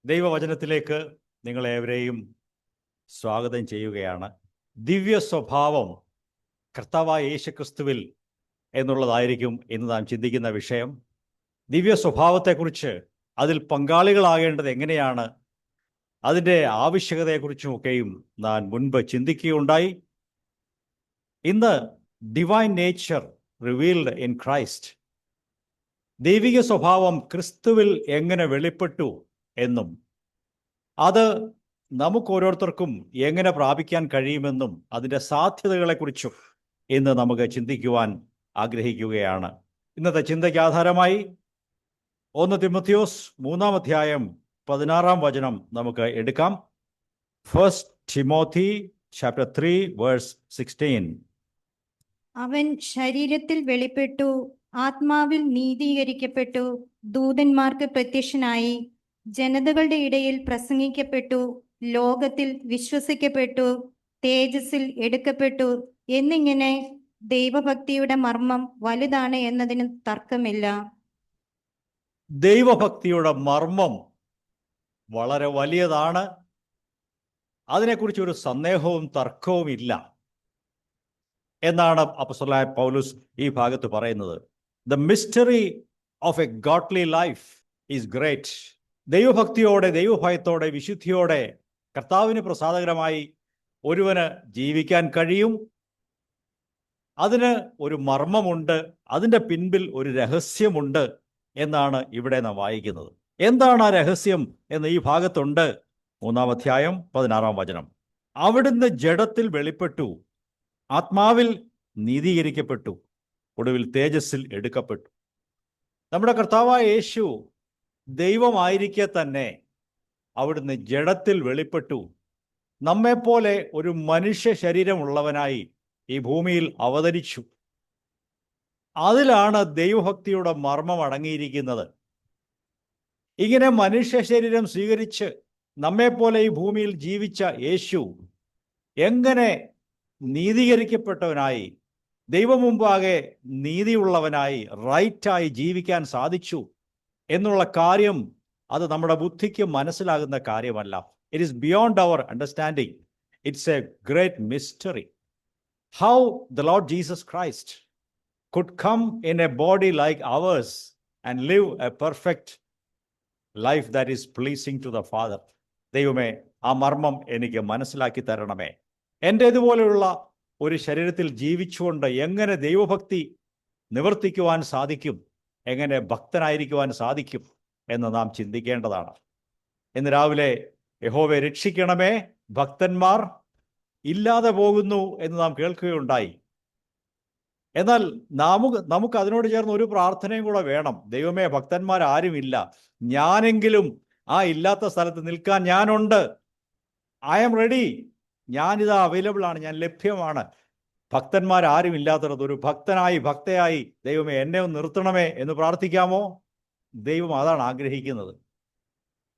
ദൈവവചനത്തിലേക്ക് നിങ്ങളേവരെയും സ്വാഗതം ചെയ്യുകയാണ്. ദിവ്യ സ്വഭാവം കർത്താവായ യേശുക്രിസ്തുവിൽ എന്നുള്ളതായിരിക്കും ഇന്ന് നാം ചിന്തിക്കുന്ന വിഷയം. ദിവ്യ സ്വഭാവത്തെക്കുറിച്ച്, അതിൽ പങ്കാളികളാകേണ്ടത് എങ്ങനെയാണ്, അതിൻ്റെ ആവശ്യകതയെക്കുറിച്ചുമൊക്കെയും നാം മുൻപ് ചിന്തിക്കുകയുണ്ടായി. ഇന്ന് divine nature revealed in Christ, ദൈവിക സ്വഭാവം ക്രിസ്തുവിൽ എങ്ങനെ വെളിപ്പെട്ടു എന്നും അത് നമുക്ക് ഓരോരുത്തർക്കും എങ്ങനെ പ്രാപിക്കാൻ കഴിയുമെന്നും അതിൻ്റെ സാധ്യതകളെക്കുറിച്ചും ഇന്ന് നമുക്ക് ചിന്തിക്കുവാൻ ആഗ്രഹിക്കുകയാണ്. ഇന്നത്തെ ചിന്തയ്ക്ക് ആധാരമായി 1 തിമോഥെയോസ് 3:16 നമുക്ക് എടുക്കാം. 1 Timothy chapter 3 verse 16. അവൻ ശരീരത്തിൽ വെളിപ്പെട്ടു, ആത്മാവിൽ നീതീകരിക്കപ്പെട്ടു, ദൂതന്മാർക്ക് പ്രത്യക്ഷനായി, ജനതകളുടെ ഇടയിൽ പ്രസംഗിക്കപ്പെട്ടു, ലോകത്തിൽ വിശ്വസിക്കപ്പെട്ടു, തേജസ്സിൽ എടുക്കപ്പെട്ടു എന്നിങ്ങനെ ദൈവഭക്തിയുടെ മർമ്മം വലുതാണ് എന്നതിന് തർക്കമില്ല. ദൈവഭക്തിയുടെ മർമ്മം വളരെ വലിയതാണ്. അതിനെക്കുറിച്ച് ഒരു സന്ദേഹവും തർക്കവും ഇല്ല എന്നാണ് അപ്പോസ്തലനായ പൗലോസ് ഈ ഭാഗത്ത് പറയുന്നത്. The mystery of a godly life is great. ദൈവഭക്തിയോടെ, ദൈവഭയത്തോടെ, വിശുദ്ധിയോടെ കർത്താവിന് പ്രസാദകരമായി ഒരുവന് ജീവിക്കാൻ കഴിയും. അതിന് ഒരു മർമ്മമുണ്ട്, അതിൻ്റെ പിൻപിൽ ഒരു രഹസ്യമുണ്ട് എന്നാണ് ഇവിടെ നാം വായിക്കുന്നത്. എന്താണ് ആ രഹസ്യം എന്ന് ഈ ഭാഗത്തുണ്ട്. 3:16. അവിടുന്ന് ജഡത്തിൽ വെളിപ്പെട്ടു, ആത്മാവിൽ നീതീകരിക്കപ്പെട്ടു, ഒടുവിൽ തേജസ്സിൽ എടുക്കപ്പെട്ടു. നമ്മുടെ കർത്താവായ യേശു ദൈവമായിരിക്കെ തന്നെ അവിടുന്ന് ജഡത്തിൽ വെളിപ്പെട്ടു, നമ്മെപ്പോലെ ഒരു മനുഷ്യ ശരീരമുള്ളവനായി ഈ ഭൂമിയിൽ അവതരിച്ചു. അതിലാണ് ദൈവഭക്തിയുടെ മർമ്മം അടങ്ങിയിരിക്കുന്നത്. ഇങ്ങനെ മനുഷ്യ ശരീരം സ്വീകരിച്ച് നമ്മെപ്പോലെ ഈ ഭൂമിയിൽ ജീവിച്ച യേശു എങ്ങനെ നീതീകരിക്കപ്പെട്ടവനായി, ദൈവം മുമ്പാകെ നീതിയുള്ളവനായി, റൈറ്റായി ജീവിക്കാൻ സാധിച്ചു എന്നുള്ള കാര്യം അത് നമ്മുടെ ബുദ്ധിക്ക് മനസ്സിലാകുന്ന കാര്യമല്ല. It is beyond our understanding. It's a great mystery. How the lord Jesus Christ could come in a body like ours and live a perfect life that is pleasing to the Father. ദൈവമേ, ആ മർമ്മം എനിക്ക് മനസ്സിലാക്കി തരണമേ. എൻ്റെ ഇതുപോലെയുള്ള ഒരു ശരീരത്തിൽ ജീവിച്ചുകൊണ്ട് എങ്ങനെ ദൈവഭക്തി നിവർത്തിക്കുവാൻ സാധിക്കും, എങ്ങനെ ഭക്തനായിരിക്കുവാൻ സാധിക്കും എന്ന് നാം ചിന്തിക്കേണ്ടതാണ്. ഇന്ന് രാവിലെ യഹോവേ രക്ഷിക്കണമേ, ഭക്തന്മാർ ഇല്ലാതെ പോകുന്നു എന്ന് നാം കേൾക്കുകയുണ്ടായി. എന്നാൽ നമുക്ക് അതിനോട് ചേർന്ന് ഒരു പ്രാർത്ഥനയും കൂടെ വേണം. ദൈവമേ, ഭക്തന്മാരാരുമില്ല, ഞാനെങ്കിലും ആ ഇല്ലാത്ത സ്ഥലത്ത് നിൽക്കാൻ ഞാനുണ്ട്. I am ready. ഞാനിതാ അവൈലബിൾ ആണ്, ഞാൻ ലഭ്യമാണ്. ഭക്തന്മാരാരും ഇല്ലാത്തത് ഒരു ഭക്തയായി ദൈവമേ എന്നെ ഒന്ന് നിർത്തണമേ എന്ന് പ്രാർത്ഥിക്കാമോ? ദൈവം അതാണ് ആഗ്രഹിക്കുന്നത്.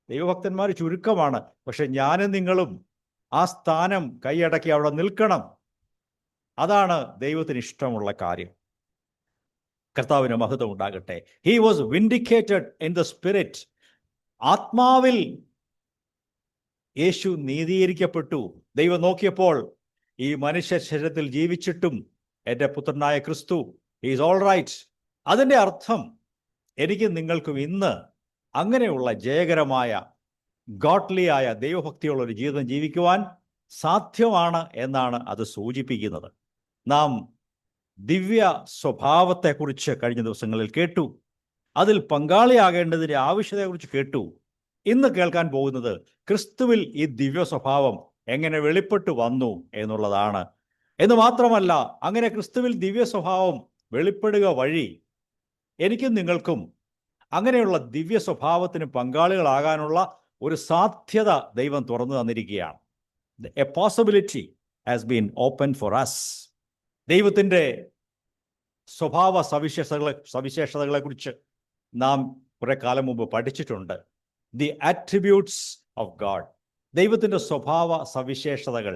ദൈവഭക്തന്മാർ ചുരുക്കമാണ്, പക്ഷെ ഞാനും നിങ്ങളും ആ സ്ഥാനം കൈയടക്കി അവിടെ നിൽക്കണം. അതാണ് ദൈവത്തിന് ഇഷ്ടമുള്ള കാര്യം. കർത്താവിന് മഹത്വം ഉണ്ടാകട്ടെ. He was vindicated in the spirit. ആത്മാവിൽ യേശു നീതീകരിക്കപ്പെട്ടു. ദൈവം നോക്കിയപ്പോൾ ഈ മനുഷ്യ ശരീരത്തിൽ ജീവിച്ചിട്ടും എൻ്റെ പുത്രനായ ക്രിസ്തു ഈസ് ഓൾ റൈറ്റ്. അതിൻ്റെ അർത്ഥം എനിക്കും നിങ്ങൾക്കും ഇന്ന് അങ്ങനെയുള്ള ജയകരമായ ഗോഡ്ലിയായ ദൈവഭക്തിയുള്ള ഒരു ജീവിതം ജീവിക്കുവാൻ സാധ്യമാണ് എന്നാണ് അത് സൂചിപ്പിക്കുന്നത്. നാം ദിവ്യ സ്വഭാവത്തെക്കുറിച്ച് കഴിഞ്ഞ ദിവസങ്ങളിൽ കേട്ടു. അതിൽ പങ്കാളിയാകേണ്ടതിൻ്റെ ആവശ്യതയെക്കുറിച്ച് കേട്ടു. ഇന്ന് കേൾക്കാൻ പോകുന്നത് ക്രിസ്തുവിൽ ഈ ദിവ്യ സ്വഭാവം എങ്ങനെ വെളിപ്പെട്ടു വന്നു എന്നുള്ളതാണ്. എന്ന് മാത്രമല്ല, അങ്ങനെ ക്രിസ്തുവിൽ ദിവ്യ സ്വഭാവം വെളിപ്പെടുക വഴി എനിക്കും നിങ്ങൾക്കും അങ്ങനെയുള്ള ദിവ്യ സ്വഭാവത്തിന് പങ്കാളികളാകാനുള്ള ഒരു സാധ്യത ദൈവം തുറന്നു തന്നിരിക്കുകയാണ്. A possibility has been open for us. ദൈവത്തിൻ്റെ സ്വഭാവ സവിശേഷതകളെക്കുറിച്ച് നാം കുറെ കാലം മുമ്പ് പഠിച്ചിട്ടുണ്ട്. ദി ആട്രിബ്യൂട്ട്സ് ഓഫ് ഗാഡ്, ദൈവത്തിൻ്റെ സ്വഭാവ സവിശേഷതകൾ.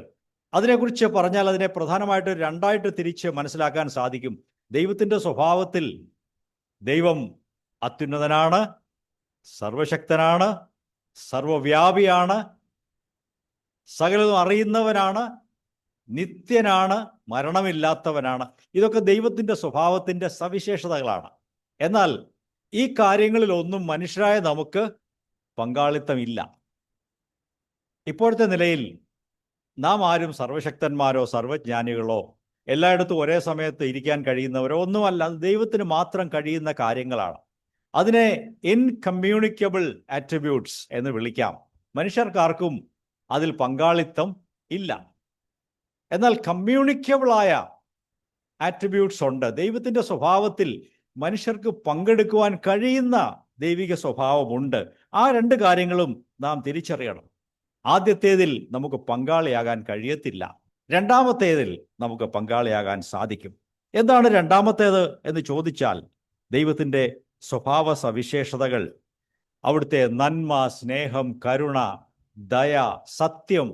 അതിനെക്കുറിച്ച് പറഞ്ഞാൽ അതിനെ പ്രധാനമായിട്ട് രണ്ടായിട്ട് തിരിച്ച് മനസ്സിലാക്കാൻ സാധിക്കും. ദൈവത്തിൻ്റെ സ്വഭാവത്തിൽ ദൈവം അത്യുന്നതനാണ്, സർവശക്തനാണ്, സർവവ്യാപിയാണ്, സകലതും അറിയുന്നവനാണ്, നിത്യനാണ്, മരണമില്ലാത്തവനാണ്. ഇതൊക്കെ ദൈവത്തിൻ്റെ സ്വഭാവത്തിൻ്റെ സവിശേഷതകളാണ്. എന്നാൽ ഈ കാര്യങ്ങളിലൊന്നും മനുഷ്യരായ നമുക്ക് പങ്കാളിത്തമില്ല. ഇപ്പോഴത്തെ നിലയിൽ നാം ആരും സർവശക്തന്മാരോ സർവജ്ഞാനികളോ എല്ലായിടത്തും ഒരേ സമയത്ത് ഇരിക്കാൻ കഴിയുന്നവരോ ഒന്നുമല്ല. അത് ദൈവത്തിന് മാത്രം കഴിയുന്ന കാര്യങ്ങളാണ്. അതിനെ ഇൻകമ്മ്യൂണിക്കബിൾ ആട്രിബ്യൂട്ട്സ് എന്ന് വിളിക്കാം. മനുഷ്യർക്കാർക്കും അതിൽ പങ്കാളിത്തം ഇല്ല. എന്നാൽ കമ്മ്യൂണിക്കബിളായ ആട്രിബ്യൂട്ട്സ് ഉണ്ട്. ദൈവത്തിൻ്റെ സ്വഭാവത്തിൽ മനുഷ്യർക്ക് പങ്കെടുക്കുവാൻ കഴിയുന്ന ദൈവിക സ്വഭാവമുണ്ട്. ആ രണ്ട് കാര്യങ്ങളും നാം തിരിച്ചറിയണം. ആദ്യത്തേതിൽ നമുക്ക് പങ്കാളിയാകാൻ കഴിയത്തില്ല, രണ്ടാമത്തേതിൽ നമുക്ക് പങ്കാളിയാകാൻ സാധിക്കും. എന്താണ് രണ്ടാമത്തേത് എന്ന് ചോദിച്ചാൽ, ദൈവത്തിൻ്റെ സ്വഭാവ സവിശേഷതകൾ, അവിടുത്തെ നന്മ, സ്നേഹം, കരുണ, ദയ, സത്യം,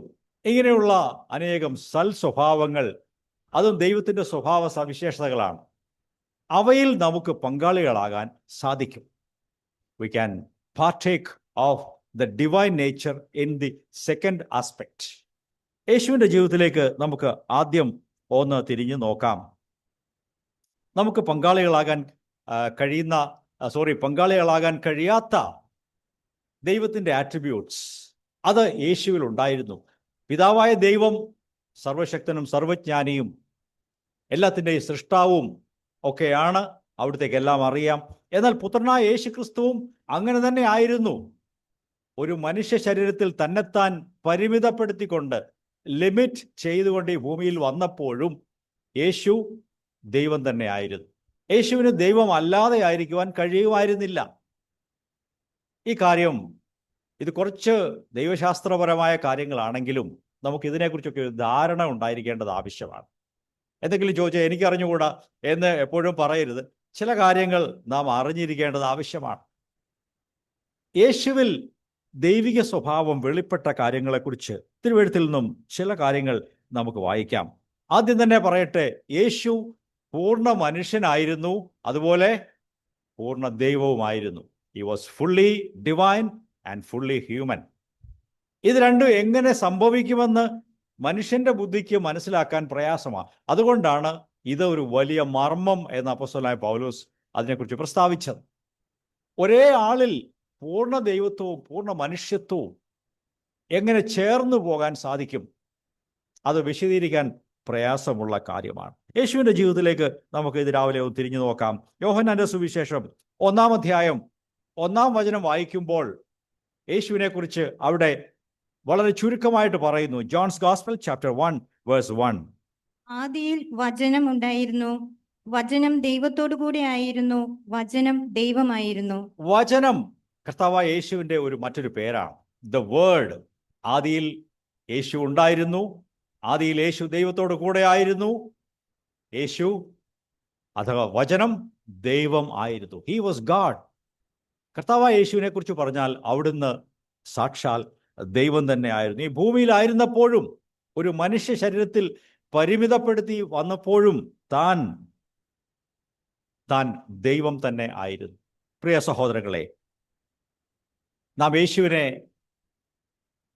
ഇങ്ങനെയുള്ള അനേകം സൽസ്വഭാവങ്ങൾ, അതും ദൈവത്തിൻ്റെ സ്വഭാവ സവിശേഷതകളാണ്. അവയിൽ നമുക്ക് പങ്കാളികളാകാൻ സാധിക്കും. We can partake of the divine nature in the second aspect. യേശുവിൻ്റെ ജീവിതത്തിലേക്ക് നമുക്ക് ആദ്യം ഒന്ന് തിരിഞ്ഞു നോക്കാം. നമുക്ക് പങ്കാളികളാകാൻ കഴിയാത്ത ദൈവത്തിൻ്റെ ആട്രിബ്യൂട്ട്സ് അത് യേശുവിൽ ഉണ്ടായിരുന്നു. പിതാവായ ദൈവം സർവശക്തനും സർവജ്ഞാനിയും എല്ലാത്തിൻ്റെയും സൃഷ്ടാവും ഒക്കെയാണ്. അവിടത്തേക്ക് എല്ലാം അറിയാം. എന്നാൽ പുത്രനായ യേശു ക്രിസ്തുവും അങ്ങനെ തന്നെ ആയിരുന്നു. ഒരു മനുഷ്യ ശരീരത്തിൽ തന്നെത്താൻ പരിമിതപ്പെടുത്തിക്കൊണ്ട്, ലിമിറ്റ് ചെയ്തുകൊണ്ട് ഈ ഭൂമിയിൽ വന്നപ്പോഴും യേശു ദൈവം തന്നെ ആയിരുന്നു. യേശുവിന് ദൈവം അല്ലാതെ ആയിരിക്കുവാൻ കഴിയുമായിരുന്നില്ല. ഈ കാര്യം, ഇത് കുറച്ച് ദൈവശാസ്ത്രപരമായ കാര്യങ്ങളാണെങ്കിലും നമുക്കിതിനെക്കുറിച്ചൊക്കെ ഒരു ധാരണ ഉണ്ടായിരിക്കേണ്ടത് ആവശ്യമാണ്. എന്തെങ്കിലും ചോദിച്ചാൽ എനിക്കറിഞ്ഞുകൂടാ എന്ന് എപ്പോഴും പറയരുത്. ചില കാര്യങ്ങൾ നാം അറിഞ്ഞിരിക്കേണ്ടത് ആവശ്യമാണ്. യേശുവിൽ ദൈവിക സ്വഭാവം വെളിപ്പെട്ട കാര്യങ്ങളെക്കുറിച്ച് തിരുവെഴുത്തിൽ നിന്നും ചില കാര്യങ്ങൾ നമുക്ക് വായിക്കാം. ആദ്യം തന്നെ പറയട്ടെ, യേശു പൂർണ്ണ മനുഷ്യനായിരുന്നു, അതുപോലെ പൂർണ്ണ ദൈവവുമായിരുന്നു. He was fully divine and fully human. ഇത് രണ്ടും എങ്ങനെ സംഭവിക്കുമെന്ന് മനുഷ്യന്റെ ബുദ്ധിക്ക് മനസ്സിലാക്കാൻ പ്രയാസമാണ്. അതുകൊണ്ടാണ് ഇത് ഒരു വലിയ മർമ്മം എന്ന് അപ്പോസ്തലനായ പൗലോസ് അതിനെക്കുറിച്ച് പ്രസ്താവിച്ചത്. ഒരേ ആളിൽ പൂർണ്ണ ദൈവത്വവും പൂർണ്ണ മനുഷ്യത്വവും എങ്ങനെ ചേർന്നു പോകാൻ സാധിക്കും? അത് വിശദീകരിക്കാൻ പ്രയാസമുള്ള കാര്യമാണ്. യേശുവിൻ്റെ ജീവിതത്തിലേക്ക് നമുക്ക് ഇത് രാവിലെ ഒന്ന് തിരിഞ്ഞു നോക്കാം. യോഹന്നാന്റെ സുവിശേഷം 1-ാം അധ്യായം 1-ാം വചനം വായിക്കുമ്പോൾ യേശുവിനെ കുറിച്ച് അവിടെ വളരെ ചുരുക്കമായിട്ട് പറയുന്നു. John's gospel chapter 1 verse 1. ആദിയിൽ വചനം ഉണ്ടായിരുന്നു, വചനം ദൈവത്തോടു കൂടെ ആയിരുന്നു, വചനം ദൈവമായിരുന്നു. വചനം കർത്താവായ യേശുവിൻ്റെ മറ്റൊരു പേരാണ്. The word. ആദിയിൽ യേശു ഉണ്ടായിരുന്നു, ആദിയിൽ യേശു ദൈവത്തോടു കൂടെ ആയിരുന്നു. യേശു അഥവാ വചനം ദൈവം ആയിരുന്നു. He was God. കർത്താവായ യേശുവിനെ കുറിച്ച് പറഞ്ഞാൽ അവിടുന്ന് സാക്ഷാൽ ദൈവം തന്നെ ആയിരുന്നു. ഈ ഭൂമിയിലായിരുന്നപ്പോഴും, ഒരു മനുഷ്യ ശരീരത്തിൽ പരിമിതപ്പെടുത്തി വന്നപ്പോഴും താൻ ദൈവം തന്നെ ആയിരുന്നു. പ്രിയ സഹോദരങ്ങളെ, നാം യേശുവിനെ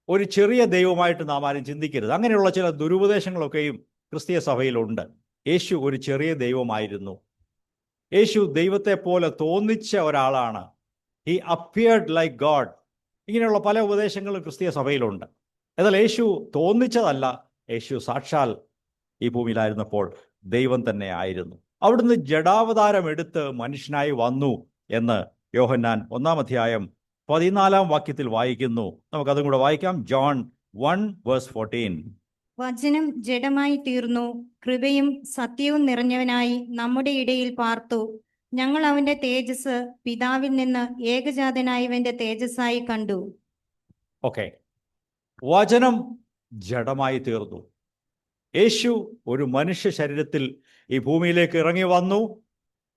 ഒരു ചെറിയ ദൈവമായിട്ട് നാം ആരും ചിന്തിക്കരുത്. അങ്ങനെയുള്ള ചില ദുരുപദേശങ്ങളൊക്കെയും ക്രിസ്തീയ സഭയിലുണ്ട്. യേശു ഒരു ചെറിയ ദൈവമായിരുന്നു. യേശു ദൈവത്തെ പോലെ തോന്നിച്ച ഒരാളാണ്. He appeared like God. ഇങ്ങനെയുള്ള പല ഉപദേശങ്ങളും ക്രിസ്തീയ സഭയിലുണ്ട്. എന്നാൽ യേശു തോന്നിച്ചതല്ല. യേശു സാക്ഷാൽ ഈ ഭൂമിയിലായിരുന്നപ്പോൾ ദൈവം തന്നെ ആയിരുന്നു. അവിടുന്ന് ജഡാവതാരം എടുത്ത് മനുഷ്യനായി വന്നു എന്ന് യോഹന്നാൻ 1-ാം അധ്യായം 14-ാം വാക്യത്തിൽ വായിക്കുന്നു. നമുക്കതും കൂടെ വായിക്കാം. John 1 verse 14. വചനം ജഡമായി തീർന്നു, കൃപയും സത്യവും നിറഞ്ഞവനായി നമ്മുടെ ഇടയിൽ പാർത്തു. ഞങ്ങൾ അവന്റെ തേജസ് പിതാവിൽ നിന്ന് ഏകജാതനായവന്റെ തേജസ്സായി കണ്ടു. ഓക്കെ, വചനം ജഡമായി തീർന്നു. യേശു ഒരു മനുഷ്യ ശരീരത്തിൽ ഈ ഭൂമിയിലേക്ക് ഇറങ്ങി വന്നു,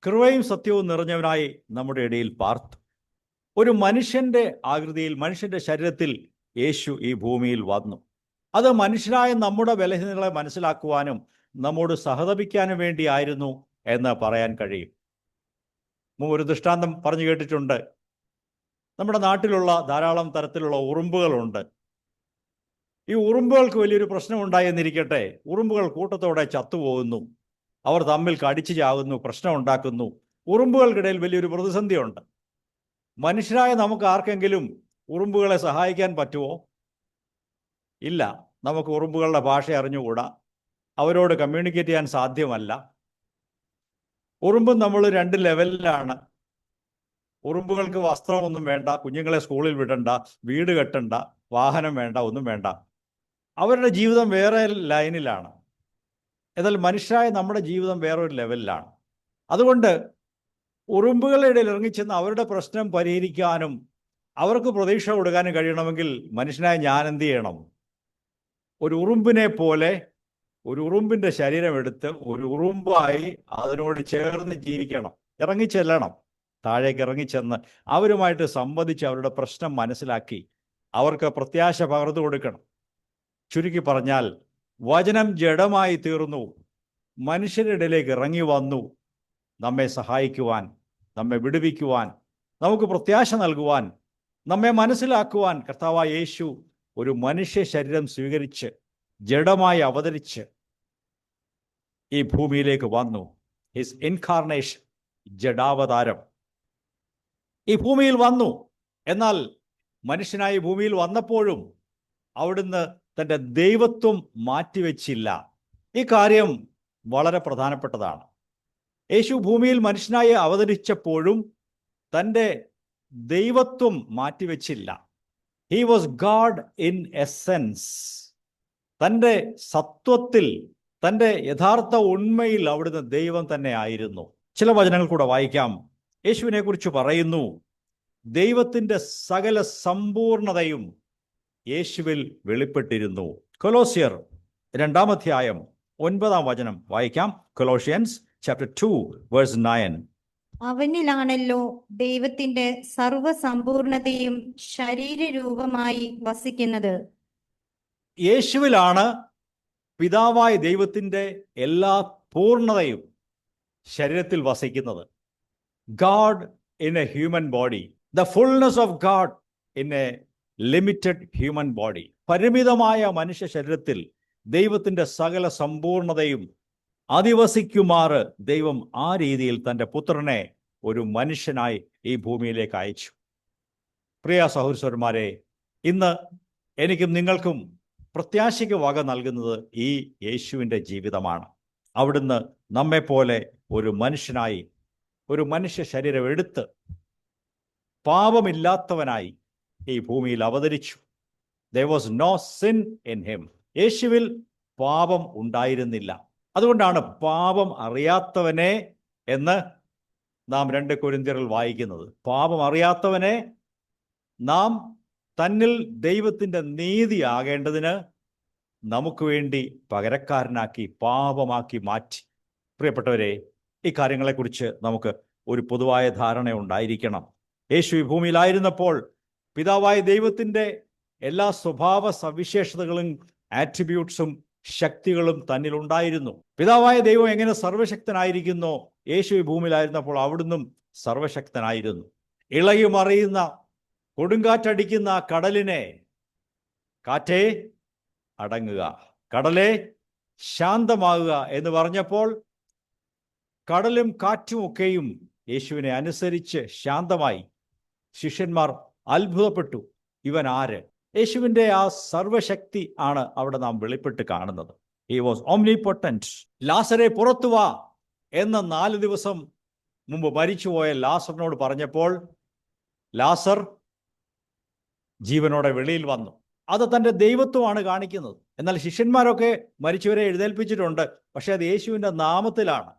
കൃപയും സത്യവും നിറഞ്ഞവനായി നമ്മുടെ ഇടയിൽ പാർത്തു. ഒരു മനുഷ്യന്റെ ആകൃതിയിൽ, മനുഷ്യന്റെ ശരീരത്തിൽ യേശു ഈ ഭൂമിയിൽ വന്നു. അത് മനുഷ്യനായ നമ്മുടെ ബലഹീനതകളെ മനസ്സിലാക്കുവാനും നമ്മോട് സഹതപിക്കാനും വേണ്ടിയായിരുന്നു എന്ന് പറയാൻ കഴിയും. ഒരു ദൃഷ്ടാന്തം പറഞ്ഞു കേട്ടിട്ടുണ്ട്. നമ്മുടെ നാട്ടിലുള്ള ധാരാളം തരത്തിലുള്ള ഉറുമ്പുകളുണ്ട്. ഈ ഉറുമ്പുകൾക്ക് വലിയൊരു പ്രശ്നമുണ്ടായി എന്നിരിക്കട്ടെ, ഉറുമ്പുകൾ കൂട്ടത്തോടെ ചത്തുപോകുന്നു, അവർ തമ്മിൽ കടിച്ചു ചാകുന്നു, പ്രശ്നം ഉണ്ടാക്കുന്നു. ഉറുമ്പുകൾക്കിടയിൽ വലിയൊരു പ്രതിസന്ധിയുണ്ട്. മനുഷ്യരായ നമുക്ക് ആർക്കെങ്കിലും ഉറുമ്പുകളെ സഹായിക്കാൻ പറ്റുമോ? ഇല്ല. നമുക്ക് ഉറുമ്പുകളുടെ ഭാഷ അറിഞ്ഞുകൂടാ, അവരോട് കമ്മ്യൂണിക്കേറ്റ് ചെയ്യാൻ സാധ്യമല്ല. ഉറുമ്പും നമ്മൾ രണ്ട് ലെവലിലാണ്. ഉറുമ്പുകൾക്ക് വസ്ത്രമൊന്നും വേണ്ട, കുഞ്ഞുങ്ങളെ സ്കൂളിൽ വിടണ്ട, വീട് കെട്ടണ്ട, വാഹനം വേണ്ട, ഒന്നും വേണ്ട. അവരുടെ ജീവിതം വേറെ ലൈനിലാണ്. എന്നാൽ മനുഷ്യരായ നമ്മുടെ ജീവിതം വേറൊരു ലെവലിലാണ്. അതുകൊണ്ട് ഉറുമ്പുകളുടെ ഇടയിൽ ഇറങ്ങിച്ചെന്ന് അവരുടെ പ്രശ്നം പരിഹരിക്കാനും അവർക്ക് പ്രതീക്ഷ കൊടുക്കാനും കഴിയണമെങ്കിൽ മനുഷ്യനായ ഞാൻ എന്ത് ചെയ്യണം? ഒരു ഉറുമ്പിനെ പോലെ ഒരു ഉറുമ്പിൻ്റെ ശരീരം എടുത്ത് ഒരു ഉറുമ്പായി അതിനോട് ചേർന്ന് ജീവിക്കണം. ഇറങ്ങിച്ചെല്ലണം, താഴേക്ക് ഇറങ്ങിച്ചെന്ന് അവരുമായിട്ട് സംവദിച്ച് അവരുടെ പ്രശ്നം മനസ്സിലാക്കി അവർക്ക് പ്രത്യാശ പകർന്നു കൊടുക്കണം. ചുരുക്കി പറഞ്ഞാൽ, വചനം ജഡമായി തീർന്നു, മനുഷ്യരുടെ ഇടയിലേക്ക് ഇറങ്ങി വന്നു, നമ്മെ സഹായിക്കുവാൻ, നമ്മെ വിടുവിക്കുവാൻ, നമുക്ക് പ്രത്യാശ നൽകുവാൻ, നമ്മെ മനസ്സിലാക്കുവാൻ കർത്താവായ യേശു ഒരു മനുഷ്യ ശരീരം സ്വീകരിച്ച് ജഡമായി അവതരിച്ച് ഈ ഭൂമിയിലേക്ക് വന്നു. ഹിസ് ഇൻകാർണേഷൻ, ജഡാവതാരം ഈ ഭൂമിയിൽ വന്നു. എന്നാൽ മനുഷ്യനായി ഭൂമിയിൽ വന്നപ്പോഴും അവിടുന്ന് തൻ്റെ ദൈവത്വം മാറ്റിവെച്ചില്ല. ഈ കാര്യം വളരെ പ്രധാനപ്പെട്ടതാണ്. യേശു ഭൂമിയിൽ മനുഷ്യനായി അവതരിച്ചപ്പോഴും തൻ്റെ ദൈവത്വം മാറ്റിവെച്ചില്ല. He was God in essence. തൻ്റെ സത്വത്തിൽ, തൻ്റെ യഥാർത്ഥ ഉണ്മയിൽ അവിടുന്ന് ദൈവം തന്നെ ആയിരുന്നു. ചില വചനങ്ങൾ കൂടെ വായിക്കാം. യേശുവിനെ കുറിച്ച് പറയുന്നു, ദൈവത്തിൻ്റെ സകല സമ്പൂർണതയും യേശുവിൽ വെളിപ്പെട്ടിരുന്നു. കൊലോസ്യർ 2-ാം അധ്യായം 9-ാം വചനം വായിക്കാം. Colossians chapter 2 verse 9. അവനിലാണല്ലോ ദൈവത്തിന്റെ സർവസമ്പൂർണതയും ശരീരരൂപമായി വസിക്കുന്നത്. യേശുവിലാണ് പിതാവായ ദൈവത്തിൻ്റെ എല്ലാ പൂർണ്ണതയും ശരീരത്തിൽ വസിക്കുന്നത്. God in a human body, the fullness of God in a limited human body. പരിമിതമായ മനുഷ്യ ശരീരത്തിൽ ദൈവത്തിൻ്റെ സകല സമ്പൂർണതയും അധിവസിക്കുമാറ് ദൈവം ആ രീതിയിൽ തൻ്റെ പുത്രനെ ഒരു മനുഷ്യനായി ഈ ഭൂമിയിലേക്ക് അയച്ചു. പ്രിയ സഹോദരന്മാരെ, ഇന്ന് എനിക്കും നിങ്ങൾക്കും പ്രത്യാശയ്ക്ക് വക നൽകുന്നത് ഈ യേശുവിൻ്റെ ജീവിതമാണ്. അവിടുന്ന് നമ്മെപ്പോലെ ഒരു മനുഷ്യനായി, ഒരു മനുഷ്യ ശരീരം എടുത്ത് പാപമില്ലാത്തവനായി ഈ ഭൂമിയിൽ അവതരിച്ചു. There was no sin in him. യേശുവിൽ പാപം ഉണ്ടായിരുന്നില്ല. അതുകൊണ്ടാണ് പാപം അറിയാത്തവനെ എന്ന് നാം 2 കൊരിന്ത്യരിൽ വായിക്കുന്നത്. പാപം അറിയാത്തവനെ നാം തന്നിൽ ദൈവത്തിൻ്റെ നീതി ആകേണ്ടതിന് നമുക്ക് വേണ്ടി പകരക്കാരനാക്കി, പാപമാക്കി മാറ്റി. പ്രിയപ്പെട്ടവരെ, ഈ കാര്യങ്ങളെക്കുറിച്ച് നമുക്ക് ഒരു പൊതുവായ ധാരണ ഉണ്ടായിരിക്കണം. യേശു ഈ ഭൂമിയിലായിരുന്നപ്പോൾ പിതാവായ ദൈവത്തിൻ്റെ എല്ലാ സ്വഭാവ സവിശേഷതകളും ആട്രിബ്യൂട്ട്സും ശക്തികളും തന്നിലുണ്ടായിരുന്നു. പിതാവായ ദൈവം എങ്ങനെ സർവശക്തനായിരിക്കുന്നോ, യേശു ഈ ഭൂമിയിലായിരുന്നപ്പോൾ അവിടുന്നും സർവശക്തനായിരുന്നു. ഇളകി മറിയുന്ന കൊടുങ്കാറ്റടിക്കുന്ന കടലിനെ, കാറ്റേ അടങ്ങുക, കടലേ ശാന്തമാകുക എന്ന് പറഞ്ഞപ്പോൾ കടലും കാറ്റും ഒക്കെയും യേശുവിനെ അനുസരിച്ച് ശാന്തമായി. ശിഷ്യന്മാർ അത്ഭുതപ്പെട്ടു, ഇവൻ ആര്? യേശുവിൻ്റെ ആ സർവശക്തി ആണ് അവിടെ നാം വെളിപ്പെട്ട് കാണുന്നത്. He was ഓംനിപൊട്ടന്റ്. ലാസറെ പുറത്തു വാ എന്ന് 4 ദിവസം മുമ്പ് മരിച്ചുപോയ ലാസറിനോട് പറഞ്ഞപ്പോൾ ലാസർ ജീവനോടെ വെളിയിൽ വന്നു. അത് തൻ്റെ ദൈവത്വമാണ് കാണിക്കുന്നത്. എന്നാൽ ശിഷ്യന്മാരൊക്കെ മരിച്ചവരെ എഴുന്നേൽപ്പിച്ചിട്ടുണ്ട്, പക്ഷെ അത് യേശുവിൻ്റെ നാമത്തിലാണ്.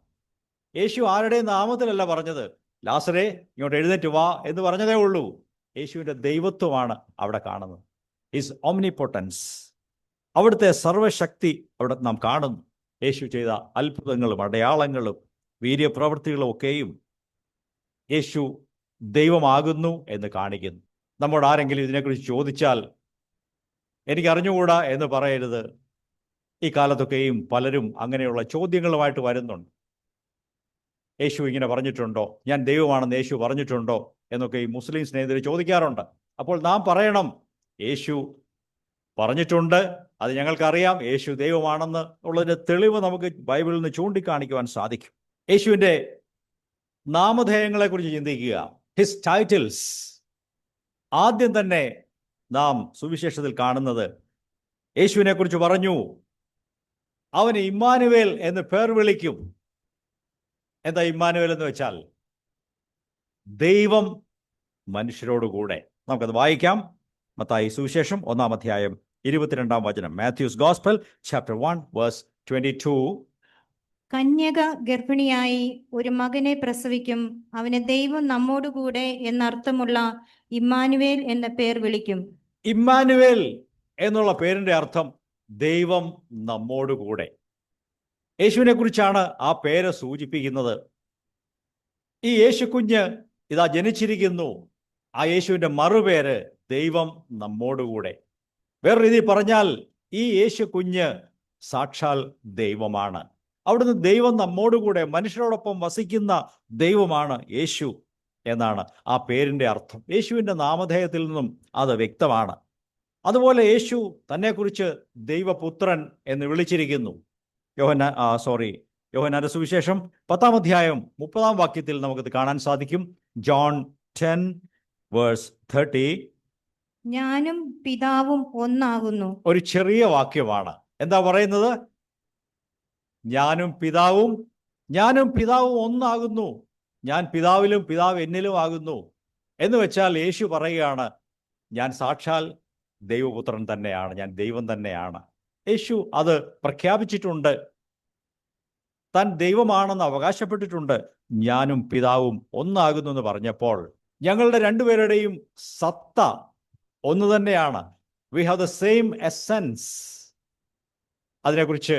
യേശു ആരുടെയും നാമത്തിലല്ല പറഞ്ഞത്. ലാസറെ ഇങ്ങോട്ട് എഴുന്നേറ്റ് വാ എന്ന് പറഞ്ഞതേ ഉള്ളൂ. യേശുവിൻ്റെ ദൈവത്വമാണ് അവിടെ കാണുന്നത്. ഹിസ് ഓംനിപൊട്ടൻസ്, അവിടുത്തെ സർവശക്തി അവിടെ നാം കാണുന്നു. യേശു ചെയ്ത അത്ഭുതങ്ങളും അടയാളങ്ങളും വീര്യപ്രവൃത്തികളും ഒക്കെയും യേശു ദൈവമാകുന്നു എന്ന് കാണിക്കുന്നു. നമ്മോട് ആരെങ്കിലും ഇതിനെക്കുറിച്ച് ചോദിച്ചാൽ എനിക്കറിഞ്ഞുകൂടാ എന്ന് പറയരുത്. ഈ കാലത്തൊക്കെയും പലരും അങ്ങനെയുള്ള ചോദ്യങ്ങളുമായിട്ട് വരുന്നുണ്ട്. യേശു ഇങ്ങനെ പറഞ്ഞിട്ടുണ്ടോ? ഞാൻ ദൈവമാണെന്ന് യേശു പറഞ്ഞിട്ടുണ്ടോ? എന്നൊക്കെ ഈ മുസ്ലിം സ്നേഹിതർ ചോദിക്കാറുണ്ട്. അപ്പോൾ നാം പറയണം, യേശു പറഞ്ഞിട്ടുണ്ട്, അത് ഞങ്ങൾക്കറിയാം, യേശു ദൈവമാണെന്ന് ഉള്ളതിൻ്റെ തെളിവ് നമുക്ക് ബൈബിളിൽ നിന്ന് ചൂണ്ടിക്കാണിക്കുവാൻ സാധിക്കും. യേശുവിൻ്റെ നാമധേയങ്ങളെക്കുറിച്ച് ചിന്തിക്കുക. His titles. ആദ്യം തന്നെ നാം സുവിശേഷത്തിൽ കാണുന്നത് യേശുവിനെ കുറിച്ച് പറഞ്ഞു, അവന് ഇമ്മാനുവേൽ എന്ന് പേർ വിളിക്കും. എന്താ ഇമ്മാനുവേൽ എന്ന് വെച്ചാൽ? ദൈവം മനുഷ്യരോടുകൂടെ. നമുക്കത് വായിക്കാം. മത്തായി സുവിശേഷം 1-ാം അധ്യായം 22-ാം വചനം. Matthew's gospel chapter 1 verse 22. കന്യക ഗർഭിണിയായി ഒരു മകനെ പ്രസവിക്കും, അവന് ദൈവം നമ്മോടുകൂടെ എന്നർത്ഥമുള്ള ഇമ്മാനുവേൽ എന്ന പേർ വിളിക്കും. ഇമ്മാനുവേൽ എന്നുള്ള പേരിന്റെ അർത്ഥം ദൈവം നമ്മോടുകൂടെ. യേശുവിനെ കുറിച്ചാണ് ആ പേര് സൂചിപ്പിക്കുന്നത്. ഈ യേശു കുഞ്ഞ് ഇതാ ജനിച്ചിരിക്കുന്നു. ആ യേശുവിൻ്റെ മറുപേര് ദൈവം നമ്മോടുകൂടെ. വേറെ രീതിയിൽ പറഞ്ഞാൽ ഈ യേശു കുഞ്ഞ് സാക്ഷാൽ ദൈവമാണ്. അവിടുന്ന് ദൈവം നമ്മോടുകൂടെ, മനുഷ്യരോടൊപ്പം വസിക്കുന്ന ദൈവമാണ് യേശു എന്നാണ് ആ പേരിൻ്റെ അർത്ഥം. യേശുവിൻ്റെ നാമധേയത്തിൽ നിന്നും അത് വ്യക്തമാണ്. അതുപോലെ യേശു തന്നെക്കുറിച്ച് ദൈവപുത്രൻ എന്ന് വിളിച്ചിരിക്കുന്നു. യോഹന്നാന്റെ സുവിശേഷം 10-ാം അധ്യായം 30-ാം വാക്യത്തിൽ നമുക്കത് കാണാൻ സാധിക്കും. John 10 verse 30. ഞാനും പിതാവും ഒന്നാകുന്നു. ഒരു ചെറിയ വാക്യമാണ്. എന്താ പറയുന്നത്? ഞാനും പിതാവും ഒന്നാകുന്നു. ഞാൻ പിതാവിലും പിതാവ് എന്നിലും ആകുന്നു എന്ന് വെച്ചാൽ യേശു പറയുകയാണ്, ഞാൻ സാക്ഷാൽ ദൈവപുത്രൻ തന്നെയാണ്, ഞാൻ ദൈവം തന്നെയാണ്. യേശു അത് പ്രഖ്യാപിച്ചിട്ടുണ്ട്. താൻ ദൈവമാണെന്ന് അവകാശപ്പെട്ടിട്ടുണ്ട്. ഞാനും പിതാവും ഒന്നാകുന്നു എന്ന് പറഞ്ഞപ്പോൾ ഞങ്ങളുടെ രണ്ടുപേരുടെയും സത്ത ഒന്ന് തന്നെയാണ്. We have the same essence. അതിനെക്കുറിച്ച്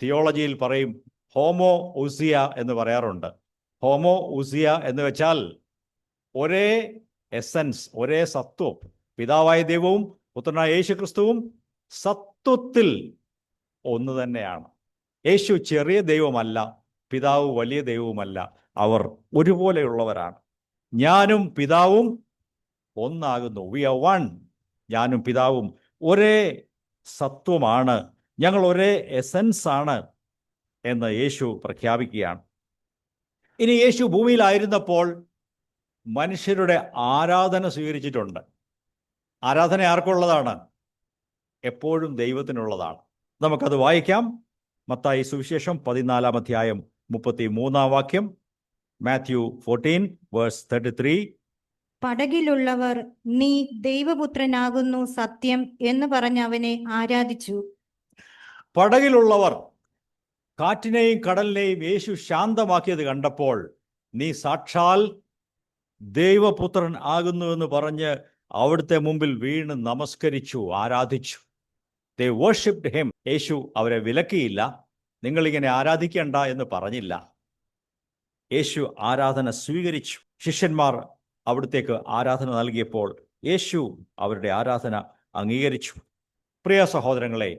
തിയോളജിയിൽ പറയും ഹോമോ ഉസിയ എന്ന് പറയാറുണ്ട്. ഹോമോ ഉസിയ എന്ന് വെച്ചാൽ ഒരേ എസൻസ്, ഒരേ സത്വം. പിതാവായ ദൈവവും പുത്രനായ യേശു ക്രിസ്തുവും സത്വത്തിൽ ഒന്ന് തന്നെയാണ്. യേശു ചെറിയ ദൈവമല്ല, പിതാവ് വലിയ ദൈവവുമല്ല. അവർ ഒരുപോലെയുള്ളവരാണ്. ഞാനും പിതാവും ഒന്നാകുന്നു. V R one. ഞാനും പിതാവും ഒരേ സത്വമാണ്, ഞങ്ങൾ ഒരേ എസൻസ് ആണ് എന്ന് യേശു പ്രഖ്യാപിക്കുകയാണ്. ഇനി യേശു ഭൂമിയിലായിരുന്നപ്പോൾ മനുഷ്യരുടെ ആരാധന സ്വീകരിച്ചിട്ടുണ്ട്. ആരാധന ആർക്കുള്ളതാണ്? എപ്പോഴും ദൈവത്തിനുള്ളതാണ്. നമുക്കത് വായിക്കാം. മത്തായി സുവിശേഷം 14-ാം അധ്യായം 33-ാം വാക്യം. മാത്യു 14 വേഴ്സ് 33. പടകിലുള്ളവർ നീ ദൈവപുത്രനാകുന്നു സത്യം എന്ന് പറഞ്ഞ് അവനെ ആരാധിച്ചു. പടകിലുള്ളവർ കാറ്റിനെയും കടലിനെയും യേശു ശാന്തമാക്കിയത് കണ്ടപ്പോൾ നീ സാക്ഷാൽ ദൈവപുത്രൻ ആകുന്നുവെന്ന് പറഞ്ഞ് അവിടുത്തെ മുമ്പിൽ വീണ് നമസ്കരിച്ചു, ആരാധിച്ചു. They worshipped him. യേശു അവരെ വിലക്കിയില്ല. നിങ്ങളിങ്ങനെ ആരാധിക്കേണ്ട എന്ന് പറഞ്ഞില്ല. യേശു ആരാധന സ്വീകരിച്ചു. ശിഷ്യന്മാർ അവിടുത്തേക്ക് ആരാധന നൽകിയപ്പോൾ യേശു അവരുടെ ആരാധന അംഗീകരിച്ചു. പ്രിയ സഹോദരങ്ങളെ,